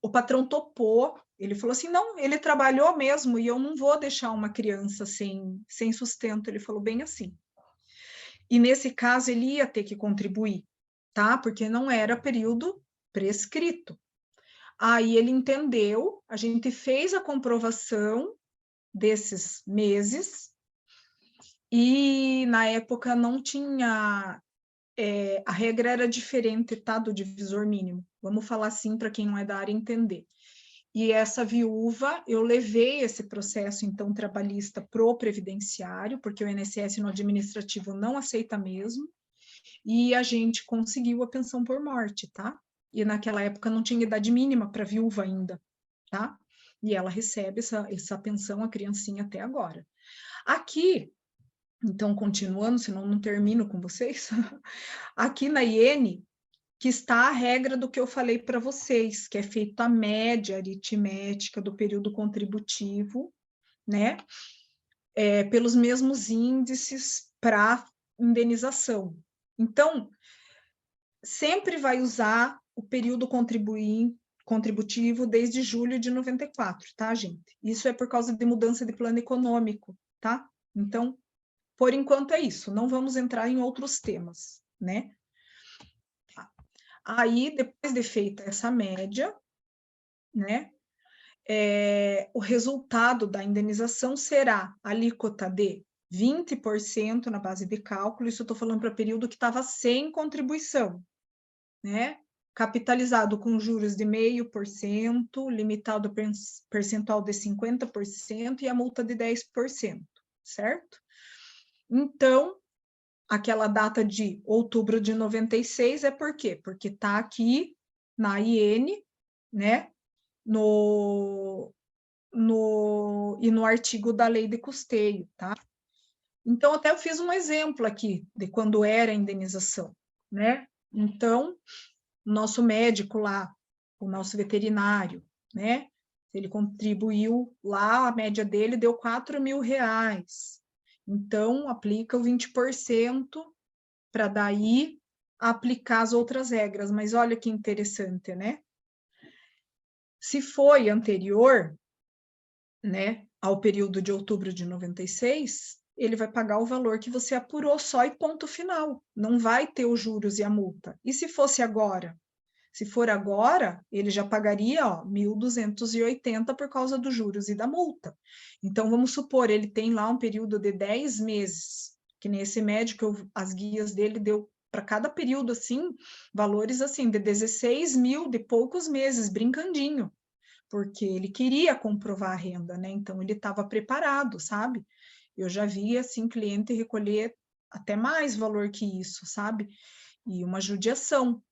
O patrão topou, ele falou assim, não, ele trabalhou mesmo e eu não vou deixar uma criança sem sustento. Ele falou bem assim. E nesse caso, ele ia ter que contribuir, tá? Porque não era período prescrito. Aí ele entendeu, a gente fez a comprovação desses meses, e na época não tinha, a regra era diferente, tá, do divisor mínimo, vamos falar assim para quem não é da área entender. E essa viúva, eu levei esse processo, então, trabalhista pro previdenciário, porque o INSS no administrativo não aceita mesmo, e a gente conseguiu a pensão por morte, tá? E naquela época não tinha idade mínima para viúva ainda, tá? E ela recebe essa pensão, a criancinha, até agora. Aqui, então, continuando, senão não termino com vocês, aqui na IN, que está a regra do que eu falei para vocês, que é feita a média aritmética do período contributivo, né? Pelos mesmos índices para indenização. Então, sempre vai usar o período contributivo desde julho de 94, tá, gente? Isso é por causa de mudança de plano econômico, tá? Então, por enquanto é isso, não vamos entrar em outros temas, né? Aí, depois de feita essa média, né, o resultado da indenização será a alíquota de 20% na base de cálculo, isso eu estou falando para período que estava sem contribuição, né? capitalizado com juros de 0,5%, limitado percentual de 50% e a multa de 10%, certo? Então, aquela data de outubro de 96 é por quê? Porque está aqui na IN, né? E no artigo da lei de custeio, tá? Então, até eu fiz um exemplo aqui de quando era a indenização, né? Então, nosso médico lá, o nosso veterinário, né? Ele contribuiu lá, a média dele deu R$4.000. Então, aplica o 20% para daí aplicar as outras regras. Mas olha que interessante, né? Se foi anterior, né, ao período de outubro de 96, ele vai pagar o valor que você apurou só e ponto final. Não vai ter os juros e a multa. E se fosse agora? Se for agora, ele já pagaria 1.280 por causa dos juros e da multa. Então, vamos supor, ele tem lá um período de 10 meses, que nesse médico, as guias dele deu para cada período, assim, valores assim, de 16 mil, de poucos meses, brincandinho, porque ele queria comprovar a renda, né? Então, ele estava preparado, sabe? Eu já vi, assim, cliente recolher até mais valor que isso, sabe? E uma judiação,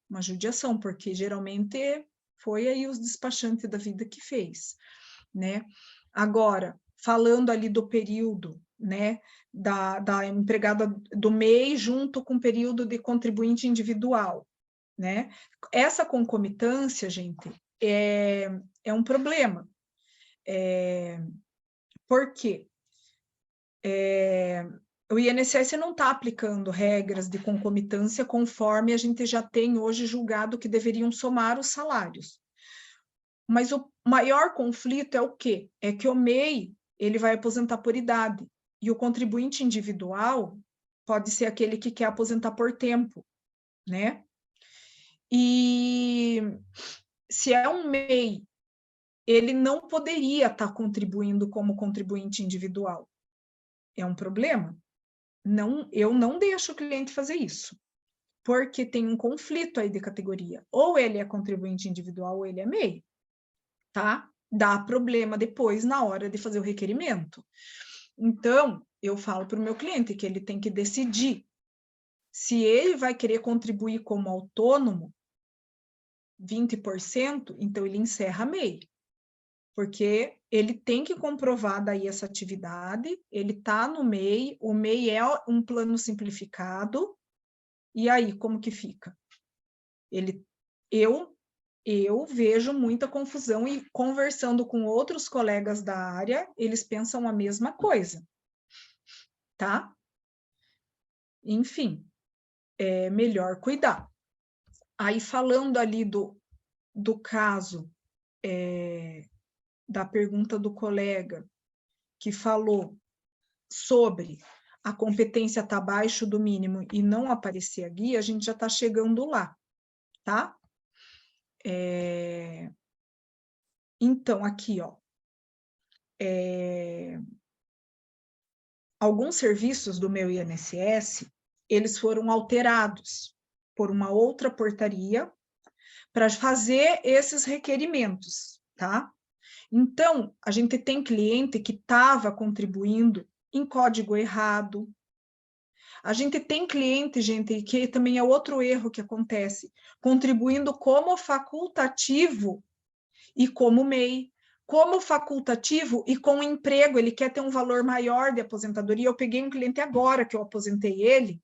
porque geralmente foi aí os despachantes da vida que fez, né? Agora, falando ali do período, né, da empregada do MEI junto com o período de contribuinte individual, né? Essa concomitância, gente, é um problema. Por quê? O INSS não está aplicando regras de concomitância conforme a gente já tem hoje julgado que deveriam somar os salários. Mas o maior conflito é o quê? É que o MEI ele vai aposentar por idade e o contribuinte individual pode ser aquele que quer aposentar por tempo, né? E se é um MEI, ele não poderia estar contribuindo como contribuinte individual. É um problema. Não, eu não deixo o cliente fazer isso, porque tem um conflito aí de categoria. Ou ele é contribuinte individual ou ele é MEI, tá? Dá problema depois na hora de fazer o requerimento. Então, eu falo para o meu cliente que ele tem que decidir se ele vai querer contribuir como autônomo 20%, então ele encerra MEI, porque ele tem que comprovar daí essa atividade, ele está no MEI, o MEI é um plano simplificado, e aí como que fica? Eu vejo muita confusão e conversando com outros colegas da área, eles pensam a mesma coisa, tá? Enfim, é melhor cuidar. Aí falando ali do caso da pergunta do colega que falou sobre a competência estar abaixo do mínimo e não aparecer a guia, a gente já está chegando lá, tá? Então, aqui, ó, alguns serviços do meu INSS, eles foram alterados por uma outra portaria para fazer esses requerimentos, tá? Então, a gente tem cliente que estava contribuindo em código errado. A gente tem cliente, gente, que também é outro erro que acontece, contribuindo como facultativo e como MEI. Como facultativo e com emprego, ele quer ter um valor maior de aposentadoria. Eu peguei um cliente agora que eu aposentei ele,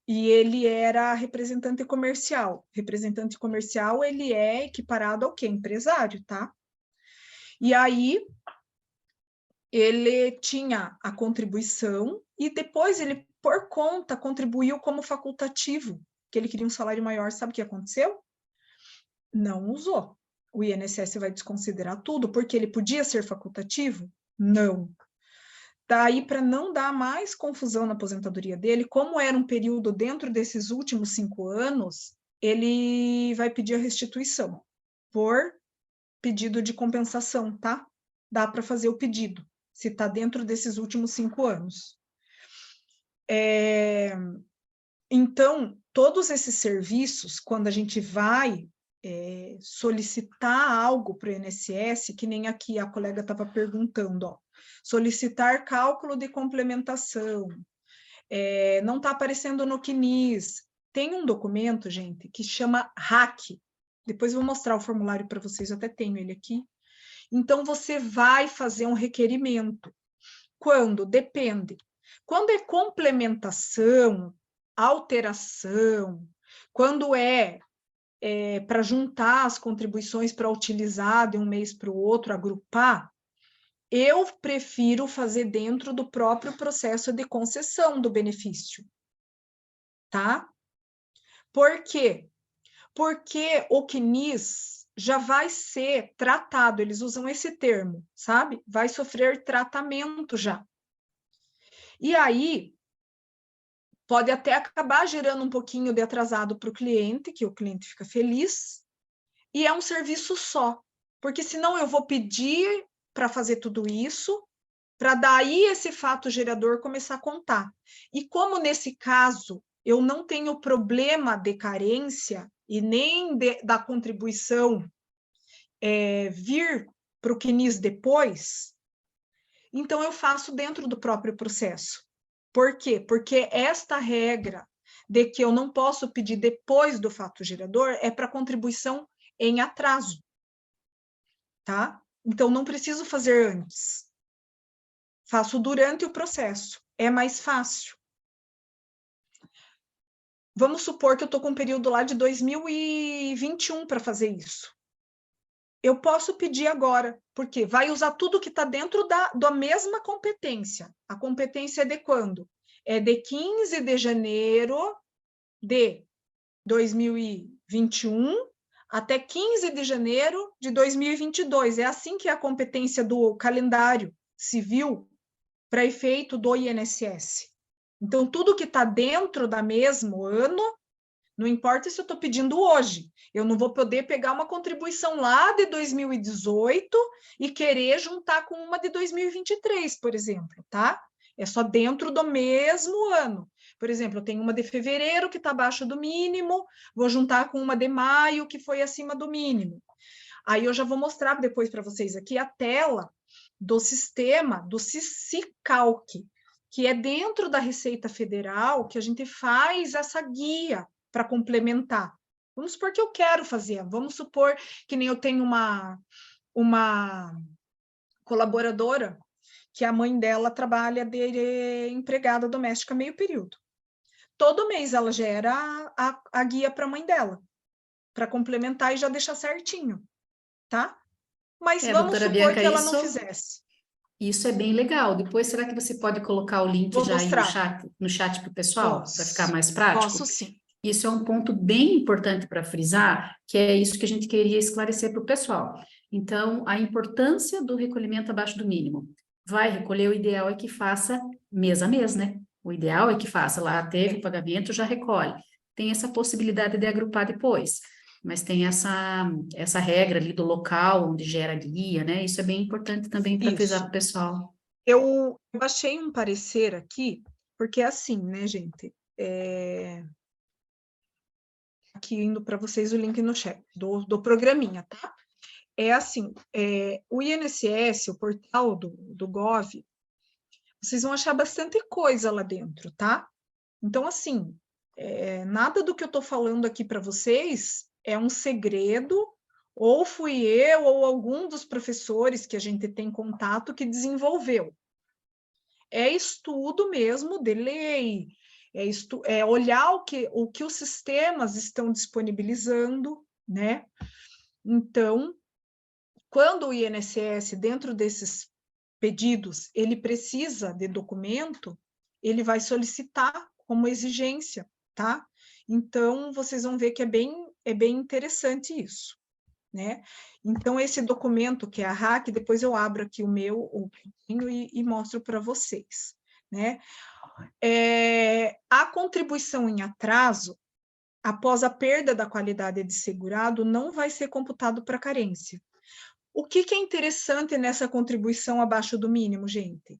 e ele era representante comercial. Representante comercial, ele é equiparado ao quê? Empresário, tá? E aí, ele tinha a contribuição e depois ele, por conta, contribuiu como facultativo, que ele queria um salário maior. Sabe o que aconteceu? Não usou. O INSS vai desconsiderar tudo, porque ele podia ser facultativo? Não. Daí, para não dar mais confusão na aposentadoria dele, como era um período dentro desses últimos 5 anos, ele vai pedir a restituição por pedido de compensação, tá? Dá para fazer o pedido, se está dentro desses últimos 5 anos. Então, todos esses serviços, quando a gente vai solicitar algo para o INSS, que nem aqui a colega estava perguntando, ó, solicitar cálculo de complementação, não está aparecendo no CNIS. Tem um documento, gente, que chama RAC. Depois eu vou mostrar o formulário para vocês, eu até tenho ele aqui. Então, você vai fazer um requerimento. Quando? Depende. Quando é complementação, alteração, quando para juntar as contribuições para utilizar de um mês para o outro, agrupar, eu prefiro fazer dentro do próprio processo de concessão do benefício, tá? Por quê? Porque o CNIS já vai ser tratado, eles usam esse termo, sabe? Vai sofrer tratamento já. E aí, pode até acabar gerando um pouquinho de atrasado para o cliente, que o cliente fica feliz, e é um serviço só, porque senão eu vou pedir para fazer tudo isso, para daí esse fato gerador começar a contar. E como nesse caso eu não tenho problema de carência e nem da contribuição vir para o CNIS depois, então eu faço dentro do próprio processo. Por quê? Porque esta regra de que eu não posso pedir depois do fato gerador é para contribuição em atraso, tá? Então, não preciso fazer antes. Faço durante o processo. É mais fácil. Vamos supor que eu estou com um período lá de 2021 para fazer isso. Eu posso pedir agora, porque vai usar tudo que está dentro da mesma competência. A competência é de quando? É de 15 de janeiro de 2021 até 15 de janeiro de 2022. É assim que é a competência do calendário civil para efeito do INSS. Então, tudo que está dentro da mesmo ano, não importa se eu estou pedindo hoje, eu não vou poder pegar uma contribuição lá de 2018 e querer juntar com uma de 2023, por exemplo, tá? É só dentro do mesmo ano. Por exemplo, eu tenho uma de fevereiro que está abaixo do mínimo, vou juntar com uma de maio que foi acima do mínimo. Aí eu já vou mostrar depois para vocês aqui a tela do sistema, do Sisicalc, que é dentro da Receita Federal que a gente faz essa guia para complementar. Vamos supor que eu quero fazer, vamos supor que nem eu tenho uma colaboradora que a mãe dela trabalha de empregada doméstica meio período. Todo mês ela gera a guia para a mãe dela, para complementar e já deixar certinho, tá? Mas vamos doutora supor Bianca, que ela não fizesse. Isso é bem legal. Depois, será que você pode colocar o link Vou já aí mostrar. no chat para o pessoal, para ficar mais Posso. prático? Posso sim. Isso é um ponto bem importante para frisar, que é isso que a gente queria esclarecer para o pessoal. Então, a importância do recolhimento abaixo do mínimo. Vai recolher, o ideal é que faça mês a mês, né? O ideal é que faça, lá teve o pagamento, já recolhe. Tem essa possibilidade de agrupar depois, mas tem essa regra ali do local onde gera guia, né? Isso é bem importante também para frisar para o pessoal. Eu achei um parecer aqui, porque é assim, né, gente? Aqui indo para vocês o link no chat do programinha, tá? É assim, o INSS, o portal do Gov, vocês vão achar bastante coisa lá dentro, tá? Então, assim, nada do que eu estou falando aqui para vocês é um segredo, ou fui eu ou algum dos professores que a gente tem contato que desenvolveu. É estudo mesmo de lei, é olhar o que os sistemas estão disponibilizando, né? Então, quando o INSS, dentro desses pedidos, ele precisa de documento, ele vai solicitar como exigência, tá? Então, vocês vão ver que é bem interessante isso, né? Então, esse documento que é a RAC, depois eu abro aqui o meu e mostro para vocês, né? A contribuição em atraso, após a perda da qualidade de segurado, não vai ser computado para carência. O que é interessante nessa contribuição abaixo do mínimo, gente?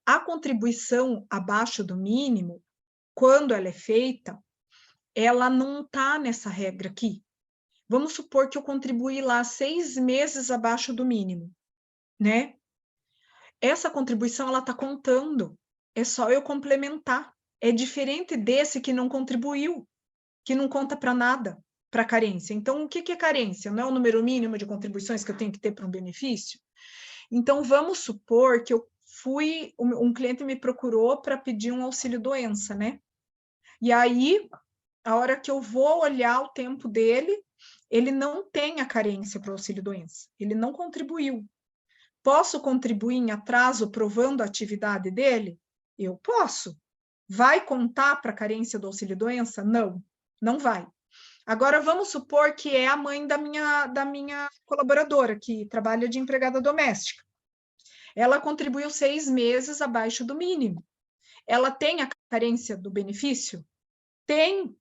A contribuição abaixo do mínimo, quando ela é feita, ela não está nessa regra aqui. Vamos supor que eu contribuí lá 6 meses abaixo do mínimo, né? Essa contribuição, ela está contando. É só eu complementar. É diferente desse que não contribuiu, que não conta para nada, para carência. Então, o que é carência? Não é o número mínimo de contribuições que eu tenho que ter para um benefício? Então, vamos supor que um cliente me procurou para pedir um auxílio-doença, né? E aí, a hora que eu vou olhar o tempo dele, ele não tem a carência para o auxílio-doença, ele não contribuiu. Posso contribuir em atraso provando a atividade dele? Eu posso. Vai contar para a carência do auxílio-doença? Não, não vai. Agora, vamos supor que é a mãe da minha colaboradora, que trabalha de empregada doméstica. Ela contribuiu 6 meses abaixo do mínimo. Ela tem a carência do benefício? Tem.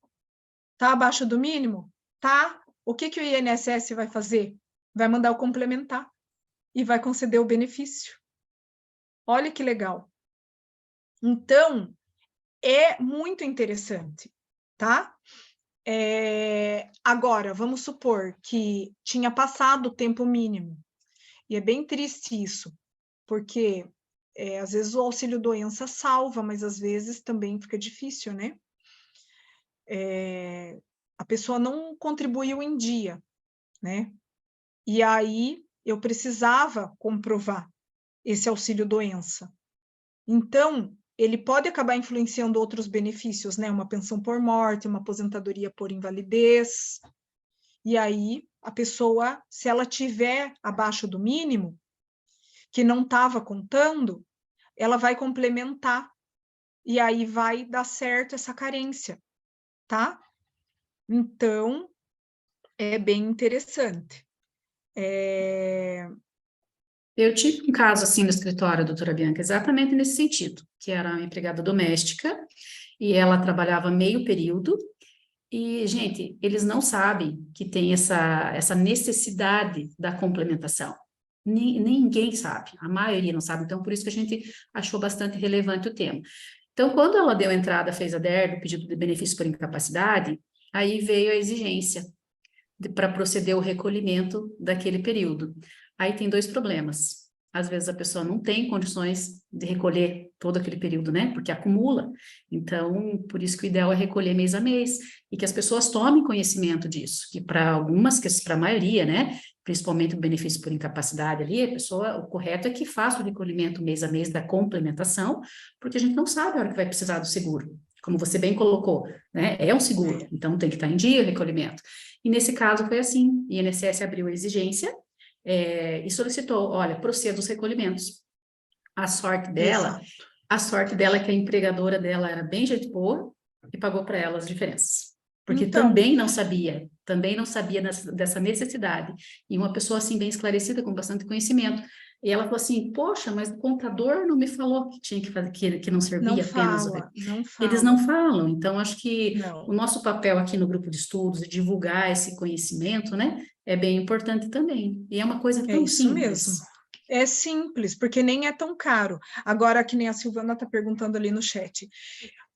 Está abaixo do mínimo? Tá. O que o INSS vai fazer? Vai mandar o complementar e vai conceder o benefício. Olha que legal. Então, é muito interessante, tá? Agora, vamos supor que tinha passado o tempo mínimo. E é bem triste isso, porque às vezes o auxílio-doença salva, mas às vezes também fica difícil, né? A pessoa não contribuiu em dia, né? E aí eu precisava comprovar esse auxílio-doença. Então, ele pode acabar influenciando outros benefícios, né? Uma pensão por morte, uma aposentadoria por invalidez. E aí, a pessoa, se ela tiver abaixo do mínimo, que não estava contando, ela vai complementar. E aí vai dar certo essa carência, tá? Então, é bem interessante. Eu tive um caso assim no escritório, doutora Bianca, exatamente nesse sentido, que era uma empregada doméstica e ela trabalhava meio período e, gente, eles não sabem que tem essa necessidade da complementação. Ninguém sabe, a maioria não sabe, então por isso que a gente achou bastante relevante o tema. Então, quando ela deu entrada, fez a DER, do pedido de benefício por incapacidade, aí veio a exigência para proceder o recolhimento daquele período. Aí tem 2 problemas. Às vezes a pessoa não tem condições de recolher todo aquele período, né? Porque acumula. Então, por isso que o ideal é recolher mês a mês e que as pessoas tomem conhecimento disso, que para algumas, para a maioria, né? Principalmente o benefício por incapacidade ali, o correto é que faça o recolhimento mês a mês da complementação, porque a gente não sabe a hora que vai precisar do seguro. Como você bem colocou, né? É um seguro, então tem que estar em dia o recolhimento. E nesse caso foi assim, o INSS abriu a exigência e solicitou, olha, proceda os recolhimentos. A sorte dela é que a empregadora dela era bem gente boa e pagou para ela as diferenças. Porque Então, também não sabia dessa necessidade. E uma pessoa assim bem esclarecida, com bastante conhecimento. E ela falou assim, poxa, mas o contador não me falou que tinha que fazer, que não servia não apenas... não fala. Eles não falam, então acho que Não. o nosso papel aqui no grupo de estudos, de divulgar esse conhecimento, né, é bem importante também. E é uma coisa tão isso simples. mesmo. É simples, porque nem é tão caro. Agora, que nem a Silvana está perguntando ali no chat.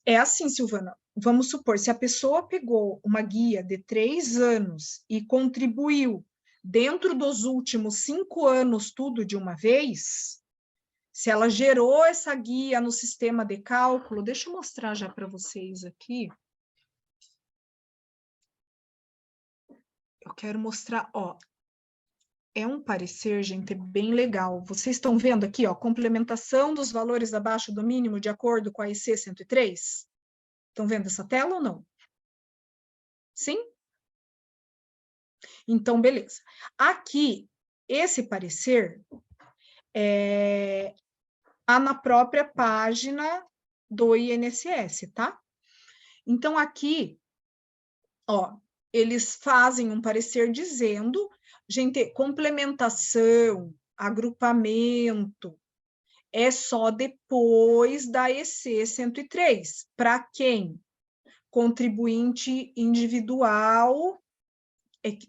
É assim, Silvana, vamos supor, se a pessoa pegou uma guia de 3 anos e contribuiu dentro dos últimos 5 anos tudo de uma vez, se ela gerou essa guia no sistema de cálculo, deixa eu mostrar já para vocês aqui. Eu quero mostrar, ó, é um parecer, gente, bem legal. Vocês estão vendo aqui, ó, complementação dos valores abaixo do mínimo de acordo com a IC 103? Estão vendo essa tela ou não? Sim? Então, beleza. Aqui, esse parecer tá na própria página do INSS, tá? Então, aqui, ó, eles fazem um parecer dizendo, gente, complementação, agrupamento, é só depois da EC 103. Para quem? Contribuinte individual,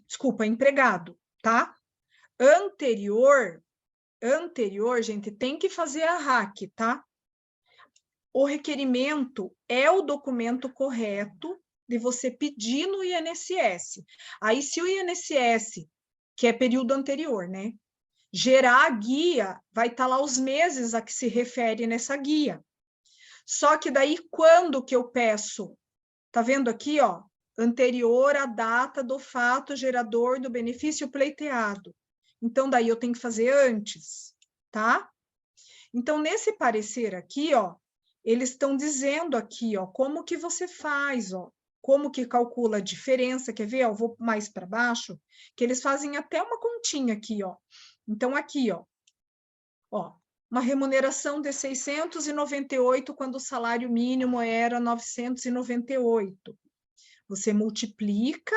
desculpa, empregado, tá? Anterior, gente, tem que fazer a RAC, tá? O requerimento é o documento correto de você pedir no INSS. Aí, se o INSS, que é período anterior, né, gerar a guia, vai estar lá os meses a que se refere nessa guia. Só que daí, quando que eu peço? Tá vendo aqui, ó? Anterior à data do fato gerador do benefício pleiteado. Então, daí eu tenho que fazer antes, tá? Então, nesse parecer aqui, ó, eles estão dizendo aqui, ó, como que você faz, ó, como que calcula a diferença, quer ver? Ó, eu vou mais para baixo, que eles fazem até uma continha aqui, ó. Então, aqui, ó, uma remuneração de 698 quando o salário mínimo era 998. Você multiplica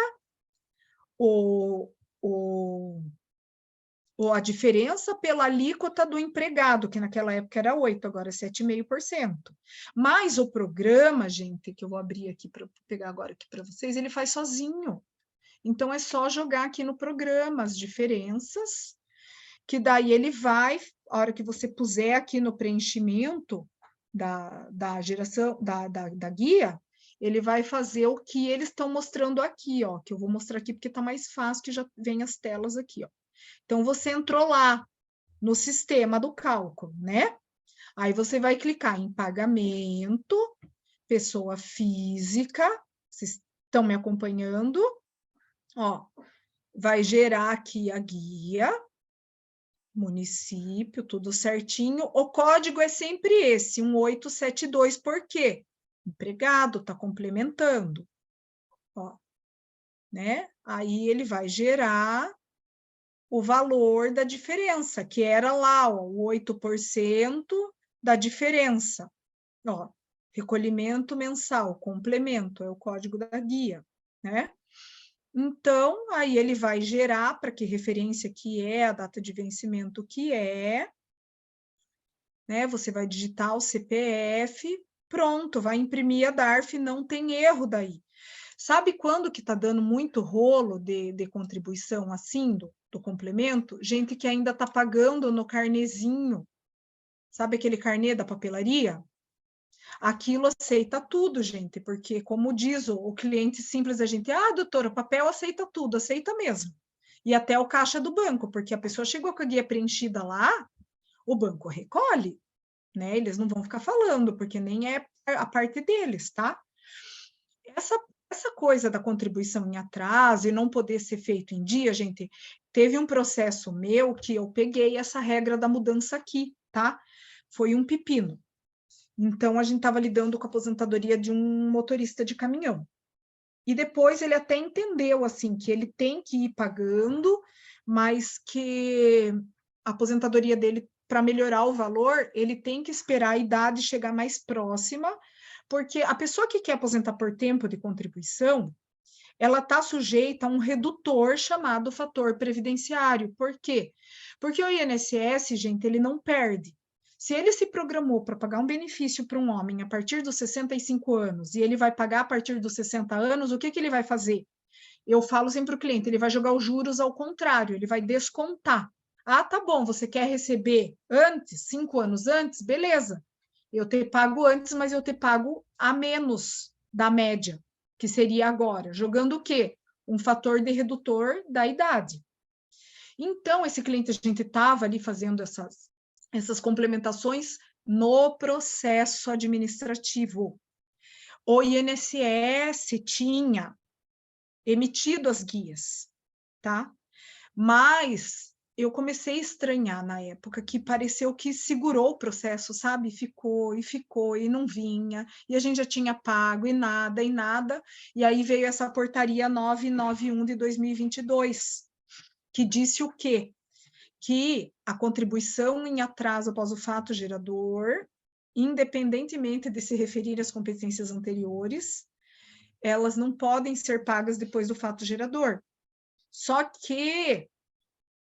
a diferença pela alíquota do empregado, que naquela época era 8%, agora é 7,5%. Mas o programa, gente, que eu vou abrir aqui para pegar agora aqui para vocês, ele faz sozinho. Então, é só jogar aqui no programa as diferenças, que daí ele vai, a hora que você puser aqui no preenchimento da geração, da guia, ele vai fazer o que eles estão mostrando aqui, ó, que eu vou mostrar aqui porque está mais fácil, que já vem as telas aqui, ó. Então, você entrou lá no sistema do cálculo, né? Aí você vai clicar em pagamento, pessoa física, vocês estão me acompanhando? Ó, vai gerar aqui a guia, município, tudo certinho. O código é sempre esse, 1872, por quê? Empregado, está complementando. Ó, né? Aí ele vai gerar o valor da diferença, que era lá, ó, o 8% da diferença. Ó, recolhimento mensal, complemento, é o código da guia, né? Então, aí ele vai gerar para que referência que é, a data de vencimento que é, né? Você vai digitar o CPF, pronto, vai imprimir a DARF, não tem erro daí. Sabe quando que está dando muito rolo de contribuição assim, do complemento? Gente que ainda está pagando no carnezinho. Sabe aquele carnê da papelaria? Aquilo aceita tudo, gente, porque, como diz o cliente simples, a gente, doutora, o papel aceita tudo, aceita mesmo. E até o caixa do banco, porque a pessoa chegou com a guia preenchida lá, o banco recolhe, né? Eles não vão ficar falando, porque nem é a parte deles, tá? Essa coisa da contribuição em atraso e não poder ser feito em dia, gente, teve um processo meu que eu peguei essa regra da mudança aqui, tá? Foi um pepino. Então, a gente estava lidando com a aposentadoria de um motorista de caminhão. E depois ele até entendeu, assim, que ele tem que ir pagando, mas que a aposentadoria dele, para melhorar o valor, ele tem que esperar a idade chegar mais próxima, porque a pessoa que quer aposentar por tempo de contribuição, ela está sujeita a um redutor chamado fator previdenciário. Por quê? Porque o INSS, gente, ele não perde. Se ele se programou para pagar um benefício para um homem a partir dos 65 anos e ele vai pagar a partir dos 60 anos, o que ele vai fazer? Eu falo sempre para o cliente, ele vai jogar os juros ao contrário, ele vai descontar. Ah, tá bom, você quer receber antes, 5 anos antes? Beleza. Eu te pago antes, mas eu te pago a menos da média, que seria agora. Jogando o quê? Um fator de redutor da idade. Então, esse cliente, a gente estava ali fazendo essas complementações no processo administrativo. O INSS tinha emitido as guias, tá? Mas eu comecei a estranhar na época, que pareceu que segurou o processo, sabe? Ficou, e não vinha, e a gente já tinha pago, e nada, e aí veio essa portaria 991 de 2022, que disse o quê? Que a contribuição em atraso após o fato gerador, independentemente de se referir às competências anteriores, elas não podem ser pagas depois do fato gerador. Só que,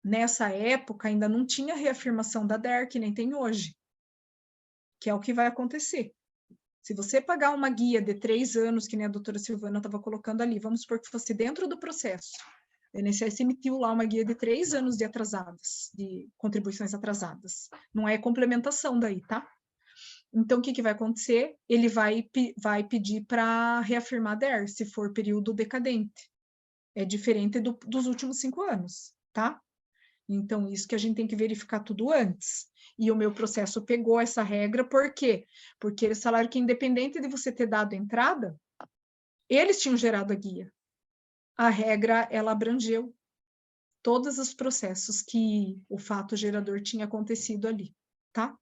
nessa época, ainda não tinha reafirmação da DER, que nem tem hoje, que é o que vai acontecer. Se você pagar uma guia de 3 anos, que nem a doutora Silvana estava colocando ali, vamos supor que fosse dentro do processo, o INSS emitiu lá uma guia de 3 anos de atrasadas, de contribuições atrasadas. Não é complementação daí, tá? Então, o que vai acontecer? Ele vai pedir para reafirmar a DER, se for período decadente. É diferente dos últimos 5 anos, tá? Então, isso que a gente tem que verificar tudo antes. E o meu processo pegou essa regra, por quê? Porque eles falaram que, independente de você ter dado entrada, eles tinham gerado a guia. A regra, ela abrangeu todos os processos que o fato gerador tinha acontecido ali, tá?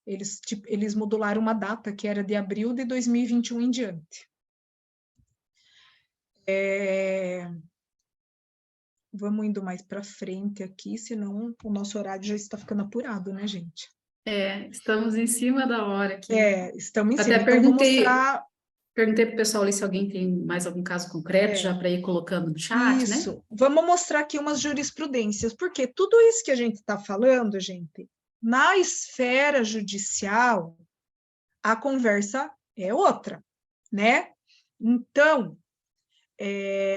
Eles modularam uma data que era de abril de 2021 em diante. Vamos indo mais para frente aqui, senão o nosso horário já está ficando apurado, né, gente? Estamos em cima da hora aqui. Estamos em Até cima. Então, vou mostrar... Perguntei para o pessoal ali se alguém tem mais algum caso concreto, já para ir colocando no chat, né? Isso. Vamos mostrar aqui umas jurisprudências, porque tudo isso que a gente está falando, gente, na esfera judicial, a conversa é outra, né? Então,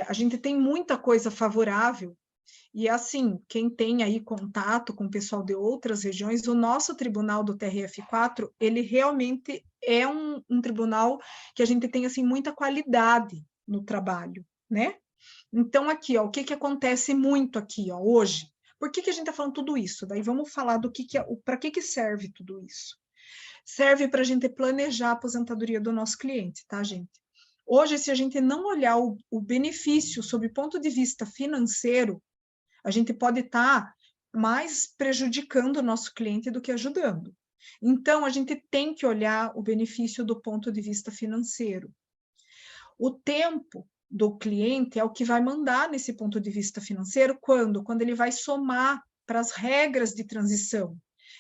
a gente tem muita coisa favorável, e assim, quem tem aí contato com o pessoal de outras regiões, o nosso tribunal do TRF4, ele realmente é um tribunal que a gente tem, assim, muita qualidade no trabalho, né? Então, aqui, ó, o que acontece muito aqui, ó, hoje? Por que a gente está falando tudo isso? Daí vamos falar do para que serve tudo isso. Serve para a gente planejar a aposentadoria do nosso cliente, tá, gente? Hoje, se a gente não olhar o benefício sob o ponto de vista financeiro, a gente pode estar mais prejudicando o nosso cliente do que ajudando. Então, a gente tem que olhar o benefício do ponto de vista financeiro. O tempo do cliente é o que vai mandar nesse ponto de vista financeiro quando ele vai somar para as regras de transição.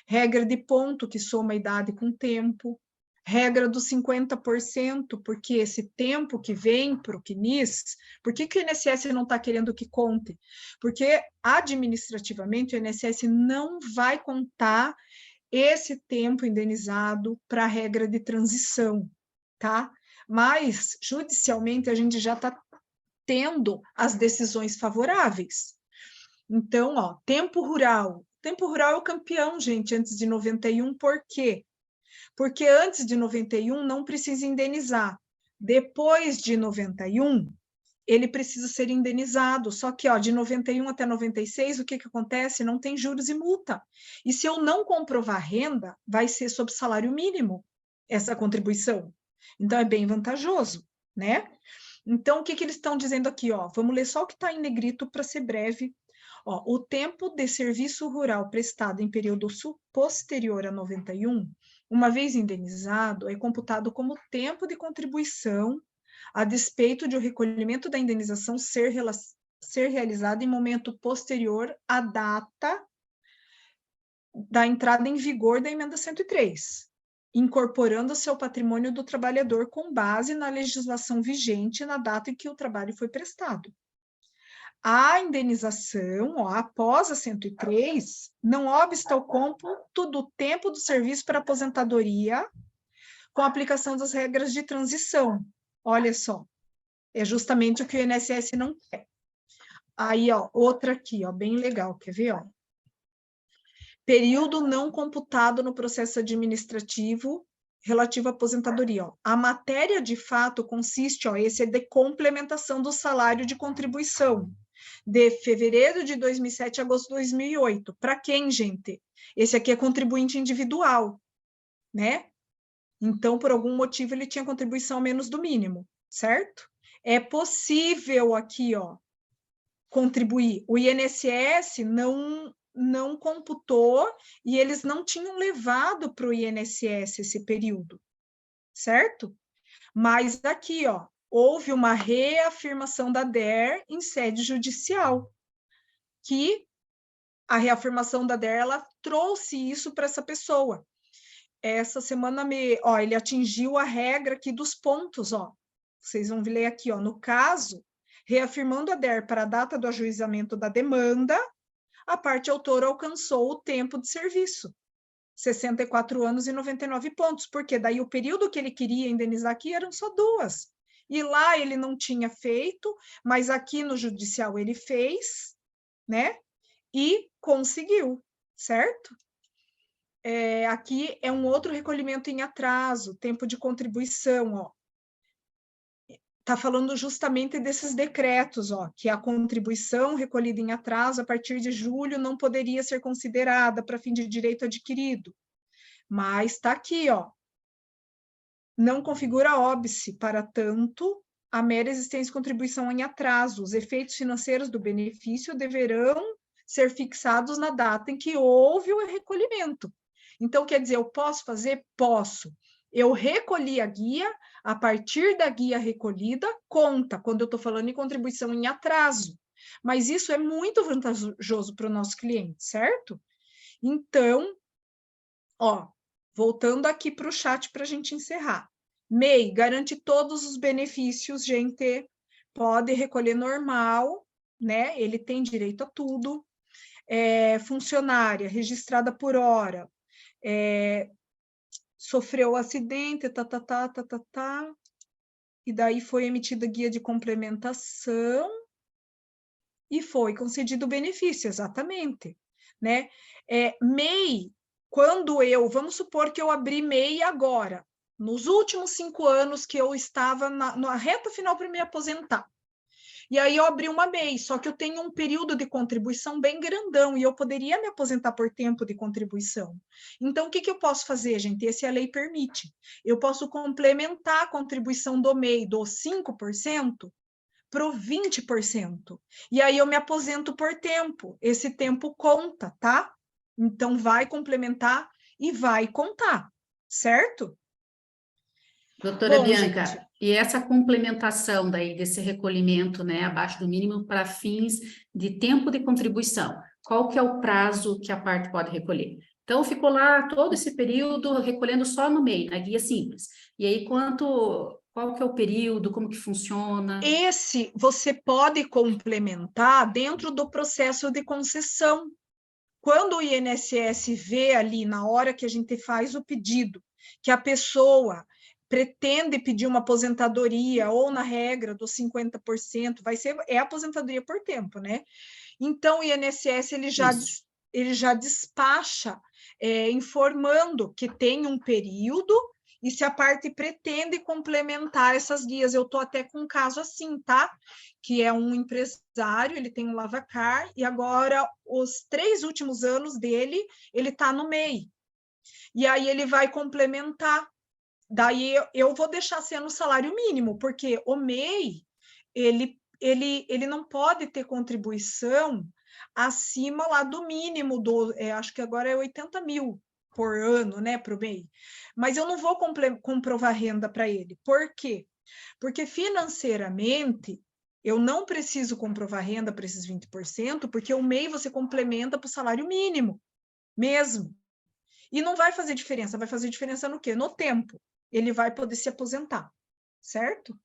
Regra de ponto que soma a idade com tempo, regra dos 50%, porque esse tempo que vem para o CNIS, por que o INSS não está querendo que conte? Porque administrativamente o INSS não vai contar esse tempo indenizado para a regra de transição, tá? Mas, judicialmente, a gente já está tendo as decisões favoráveis. Então, ó, tempo rural. Tempo rural é o campeão, gente, antes de 91, por quê? Porque antes de 91 não precisa indenizar. Depois de 91, ele precisa ser indenizado. Só que, ó, de 91 até 96, o que acontece? Não tem juros e multa. E se eu não comprovar renda, vai ser sob salário mínimo essa contribuição. Então, é bem vantajoso, né? Então, o que eles estão dizendo aqui? Ó? Vamos ler só o que está em negrito para ser breve. Ó, o tempo de serviço rural prestado em período posterior a 91, uma vez indenizado, é computado como tempo de contribuição, a despeito de o recolhimento da indenização ser realizado em momento posterior à data da entrada em vigor da emenda 103, incorporando ao seu patrimônio do trabalhador com base na legislação vigente na data em que o trabalho foi prestado. A indenização, ó, após a 103, não obsta ao cômputo do tempo do serviço para aposentadoria com a aplicação das regras de transição. Olha só, é justamente o que o INSS não quer. Aí, ó, outra aqui, ó, bem legal, quer ver, ó? Período não computado no processo administrativo relativo à aposentadoria. Ó. A matéria de fato consiste, ó, esse é de complementação do salário de contribuição, de fevereiro de 2007 a agosto de 2008. Para quem, gente? Esse aqui é contribuinte individual, né? Então, por algum motivo, ele tinha contribuição menos do mínimo, certo? É possível aqui, ó, contribuir. O INSS não computou e eles não tinham levado para o INSS esse período, certo? Mas aqui, ó, houve uma reafirmação da DER em sede judicial, que a reafirmação da DER, ela trouxe isso para essa pessoa. Essa semana, ele atingiu a regra aqui dos pontos, ó. Vocês vão ler aqui, ó, no caso, reafirmando a DER para a data do ajuizamento da demanda, a parte autora alcançou o tempo de serviço, 64 anos e 99 pontos, porque daí o período que ele queria indenizar aqui eram só 2. E lá ele não tinha feito, mas aqui no judicial ele fez, né? E conseguiu, certo? aqui é um outro recolhimento em atraso, tempo de contribuição, ó. Está falando justamente desses decretos, ó, que a contribuição recolhida em atraso a partir de julho não poderia ser considerada para fim de direito adquirido. Mas está aqui, ó, não configura óbice, para tanto, a mera existência de contribuição em atraso. Os efeitos financeiros do benefício deverão ser fixados na data em que houve o recolhimento. Então, quer dizer, eu posso fazer? Posso. Eu recolhi a guia, a partir da guia recolhida, conta, quando eu estou falando em contribuição em atraso. Mas isso é muito vantajoso para o nosso cliente, certo? Então, ó, voltando aqui para o chat para a gente encerrar. MEI garante todos os benefícios, gente. Pode recolher normal, né? Ele tem direito a tudo. Funcionária registrada por hora. Sofreu acidente, e daí foi emitida guia de complementação e foi concedido o benefício, exatamente, né? MEI, vamos supor que eu abri MEI agora, nos últimos 5 anos que eu estava na reta final para me aposentar. E aí eu abri uma MEI, só que eu tenho um período de contribuição bem grandão e eu poderia me aposentar por tempo de contribuição. Então, o que eu posso fazer, gente? Esse a lei permite. Eu posso complementar a contribuição do MEI dos 5% para o 20%. E aí eu me aposento por tempo. Esse tempo conta, tá? Então, vai complementar e vai contar, certo? Doutora Bom, Bianca, gente, e essa complementação daí desse recolhimento, né, abaixo do mínimo para fins de tempo de contribuição, qual que é o prazo que a parte pode recolher? Então, ficou lá todo esse período recolhendo só no MEI, na guia simples. E aí, qual que é o período, como que funciona? esse você pode complementar dentro do processo de concessão. Quando o INSS vê ali, na hora que a gente faz o pedido, que a pessoa pretende pedir uma aposentadoria, ou na regra dos 50%, é aposentadoria por tempo, né? Então, o INSS ele já despacha informando que tem um período e se a parte pretende complementar essas guias. Eu estou até com um caso assim, tá? Que é um empresário, ele tem um lavacar, e agora os 3 últimos anos dele, ele está no MEI. E aí ele vai complementar. Daí eu vou deixar sendo o salário mínimo, porque o MEI, ele não pode ter contribuição acima lá do mínimo, acho que agora é 80 mil por ano, né, para o MEI. Mas eu não vou comprovar renda para ele. Por quê? Porque financeiramente eu não preciso comprovar renda para esses 20%, porque o MEI você complementa para o salário mínimo mesmo. E não vai fazer diferença, vai fazer diferença no quê? No tempo. Ele vai poder se aposentar, certo?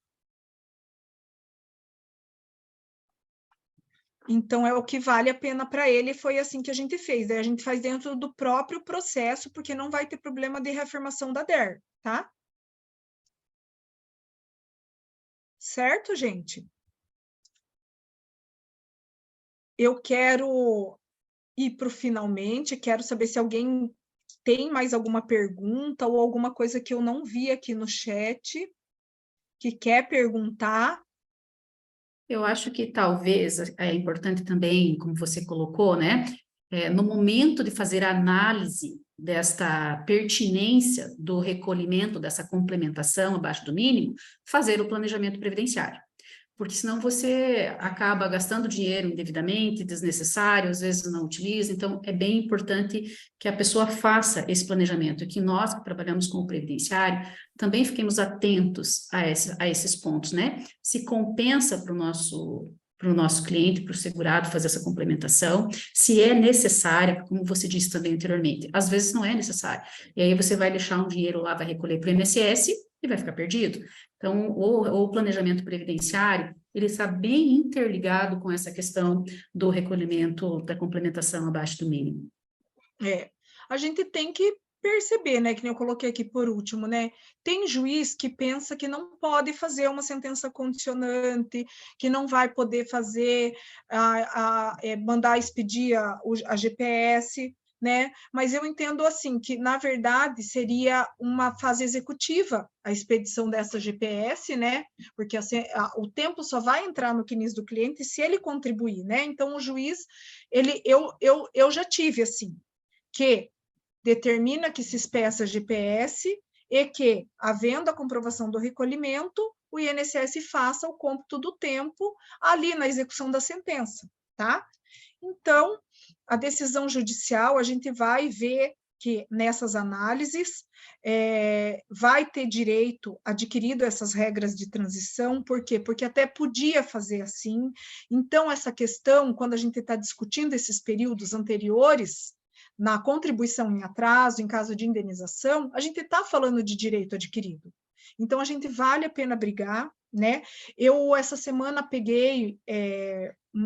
Então, é o que vale a pena para ele, foi assim que a gente fez. Daí a gente faz dentro do próprio processo, porque não vai ter problema de reafirmação da DER, tá? Certo, gente? Eu quero ir para o finalmente, quero saber se alguém tem mais alguma pergunta ou alguma coisa que eu não vi aqui no chat, que quer perguntar. Eu acho que talvez é importante também, como você colocou, né? No momento de fazer a análise desta pertinência do recolhimento, dessa complementação abaixo do mínimo, fazer o planejamento previdenciário. Porque senão você acaba gastando dinheiro indevidamente, desnecessário, às vezes não utiliza. Então, é bem importante que a pessoa faça esse planejamento, e que nós que trabalhamos com o previdenciário também fiquemos atentos a esses pontos, né? Se compensa para o nosso cliente, para o segurado, fazer essa complementação, se é necessária, como você disse também anteriormente, às vezes não é necessário. E aí você vai deixar um dinheiro lá, vai recolher para o INSS e vai ficar perdido. Então, o planejamento previdenciário, ele está bem interligado com essa questão do recolhimento da complementação abaixo do mínimo. A gente tem que perceber, né, que nem eu coloquei aqui por último, né, tem juiz que pensa que não pode fazer uma sentença condicionante, que não vai poder fazer, mandar expedir a GPS, né? Mas eu entendo assim que, na verdade, seria uma fase executiva a expedição dessa GPS, né? Porque assim, o tempo só vai entrar no CNIS do cliente se ele contribuir, né? Então, o juiz, eu já tive assim, que determina que se espeça GPS e que, havendo a comprovação do recolhimento, o INSS faça o cômputo do tempo ali na execução da sentença, tá? Então, a decisão judicial, a gente vai ver que nessas análises vai ter direito adquirido essas regras de transição, por quê? Porque até podia fazer assim. Então, essa questão, quando a gente está discutindo esses períodos anteriores, na contribuição em atraso, em caso de indenização, a gente está falando de direito adquirido. Então, a gente vale a pena brigar, né? Eu, essa semana, peguei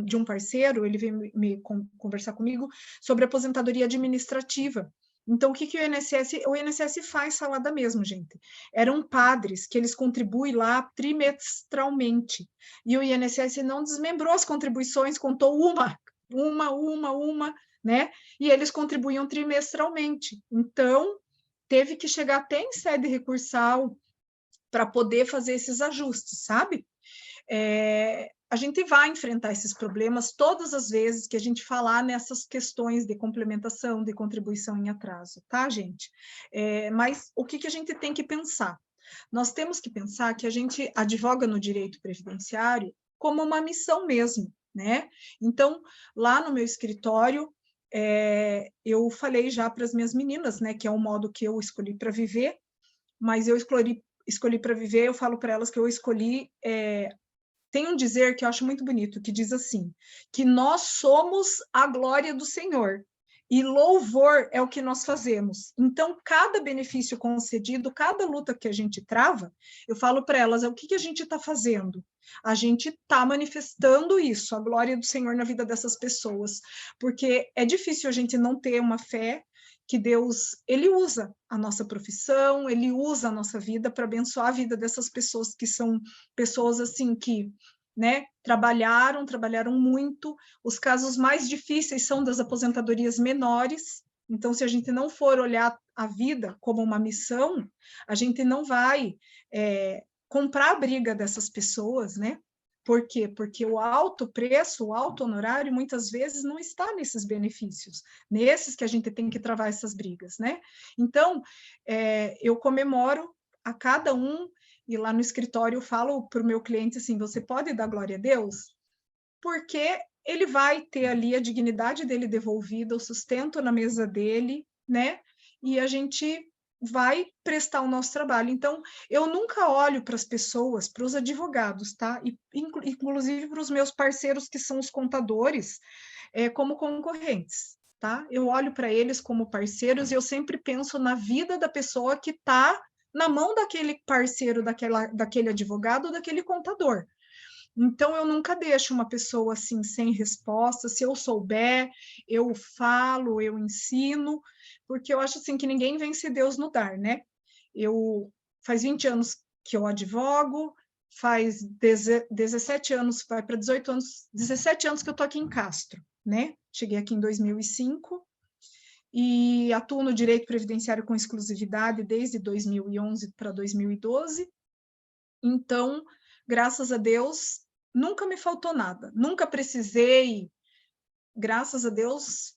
de um parceiro, ele veio me conversar comigo sobre aposentadoria administrativa. Então, o que o INSS... O INSS faz salada mesmo, gente. Eram padres que eles contribuem lá trimestralmente. E o INSS não desmembrou as contribuições, contou uma, né? E eles contribuíam trimestralmente. Então, teve que chegar até em sede recursal para poder fazer esses ajustes, sabe? A gente vai enfrentar esses problemas todas as vezes que a gente falar nessas questões de complementação, de contribuição em atraso, tá, gente? Mas o que a gente tem que pensar? Nós temos que pensar que a gente advoga no direito previdenciário como uma missão mesmo, né? Então, lá no meu escritório, eu falei já para as minhas meninas, né, que é o modo que eu escolhi para viver, mas eu escolhi para viver, eu falo para elas que eu escolhi... Tem um dizer que eu acho muito bonito, que diz assim, que nós somos a glória do Senhor, e louvor é o que nós fazemos. Então, cada benefício concedido, cada luta que a gente trava, eu falo para elas, o que a gente está fazendo? A gente está manifestando isso, a glória do Senhor na vida dessas pessoas, porque é difícil a gente não ter uma fé que Deus, ele usa a nossa profissão, ele usa a nossa vida para abençoar a vida dessas pessoas que são pessoas assim que, né, trabalharam muito. Os casos mais difíceis são das aposentadorias menores. Então, se a gente não for olhar a vida como uma missão, a gente não vai comprar a briga dessas pessoas, né? Por quê? Porque o alto preço, o alto honorário, muitas vezes não está nesses benefícios, nesses que a gente tem que travar essas brigas, né? Então, eu comemoro a cada um, e lá no escritório eu falo para o meu cliente assim, você pode dar glória a Deus? Porque ele vai ter ali a dignidade dele devolvida, o sustento na mesa dele, né? E a gente vai prestar o nosso trabalho. Então, eu nunca olho para as pessoas, para os advogados, tá? E, inclusive para os meus parceiros, que são os contadores, como concorrentes, tá? Eu olho para eles como parceiros e eu sempre penso na vida da pessoa que está na mão daquele parceiro, daquele advogado ou daquele contador. Então, eu nunca deixo uma pessoa assim sem resposta. Se eu souber, eu falo, eu ensino, porque eu acho assim que ninguém vence Deus no dar, né? Faz 20 anos que eu advogo, faz 17 anos, vai para 18 anos, 17 anos que eu estou aqui em Castro, né? Cheguei aqui em 2005 e atuo no direito previdenciário com exclusividade desde 2011 para 2012. Então, graças a Deus, nunca me faltou nada, nunca precisei, graças a Deus,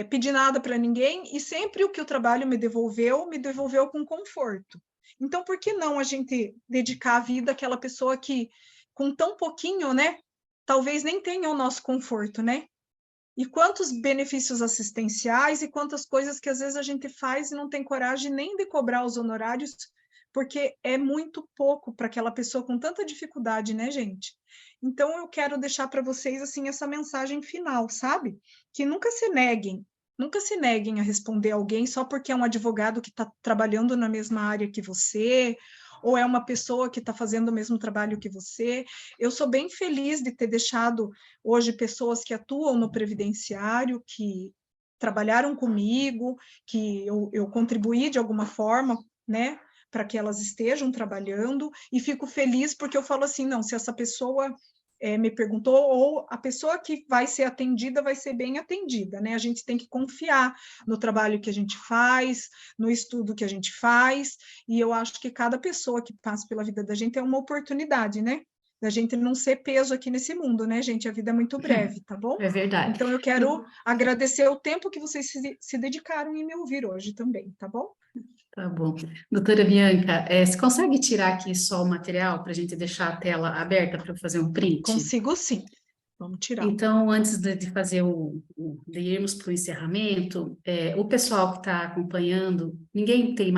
pedir nada para ninguém, e sempre o que o trabalho me devolveu com conforto. Então, por que não a gente dedicar a vida àquela pessoa que, com tão pouquinho, né, talvez nem tenha o nosso conforto, né? E quantos benefícios assistenciais e quantas coisas que às vezes a gente faz e não tem coragem nem de cobrar os honorários, porque é muito pouco para aquela pessoa com tanta dificuldade, né, gente? Então, eu quero deixar para vocês, assim, essa mensagem final, sabe? Que nunca se neguem a responder alguém só porque é um advogado que está trabalhando na mesma área que você, ou é uma pessoa que está fazendo o mesmo trabalho que você. Eu sou bem feliz de ter deixado hoje pessoas que atuam no previdenciário, que trabalharam comigo, que eu contribuí de alguma forma, né, para que elas estejam trabalhando, e fico feliz porque eu falo assim, não, se essa pessoa me perguntou, ou a pessoa que vai ser atendida vai ser bem atendida, né? A gente tem que confiar no trabalho que a gente faz, no estudo que a gente faz, e eu acho que cada pessoa que passa pela vida da gente é uma oportunidade, né? Da gente não ser peso aqui nesse mundo, né, gente? A vida é muito breve, tá bom? É verdade. Então, eu quero agradecer o tempo que vocês se dedicaram em me ouvir hoje também, tá bom? Tá bom. Doutora Bianca, você consegue tirar aqui só o material para a gente deixar a tela aberta para eu fazer um print? Consigo sim. Vamos tirar. Então, antes de fazer de irmos para o encerramento, o pessoal que está acompanhando, ninguém tem mais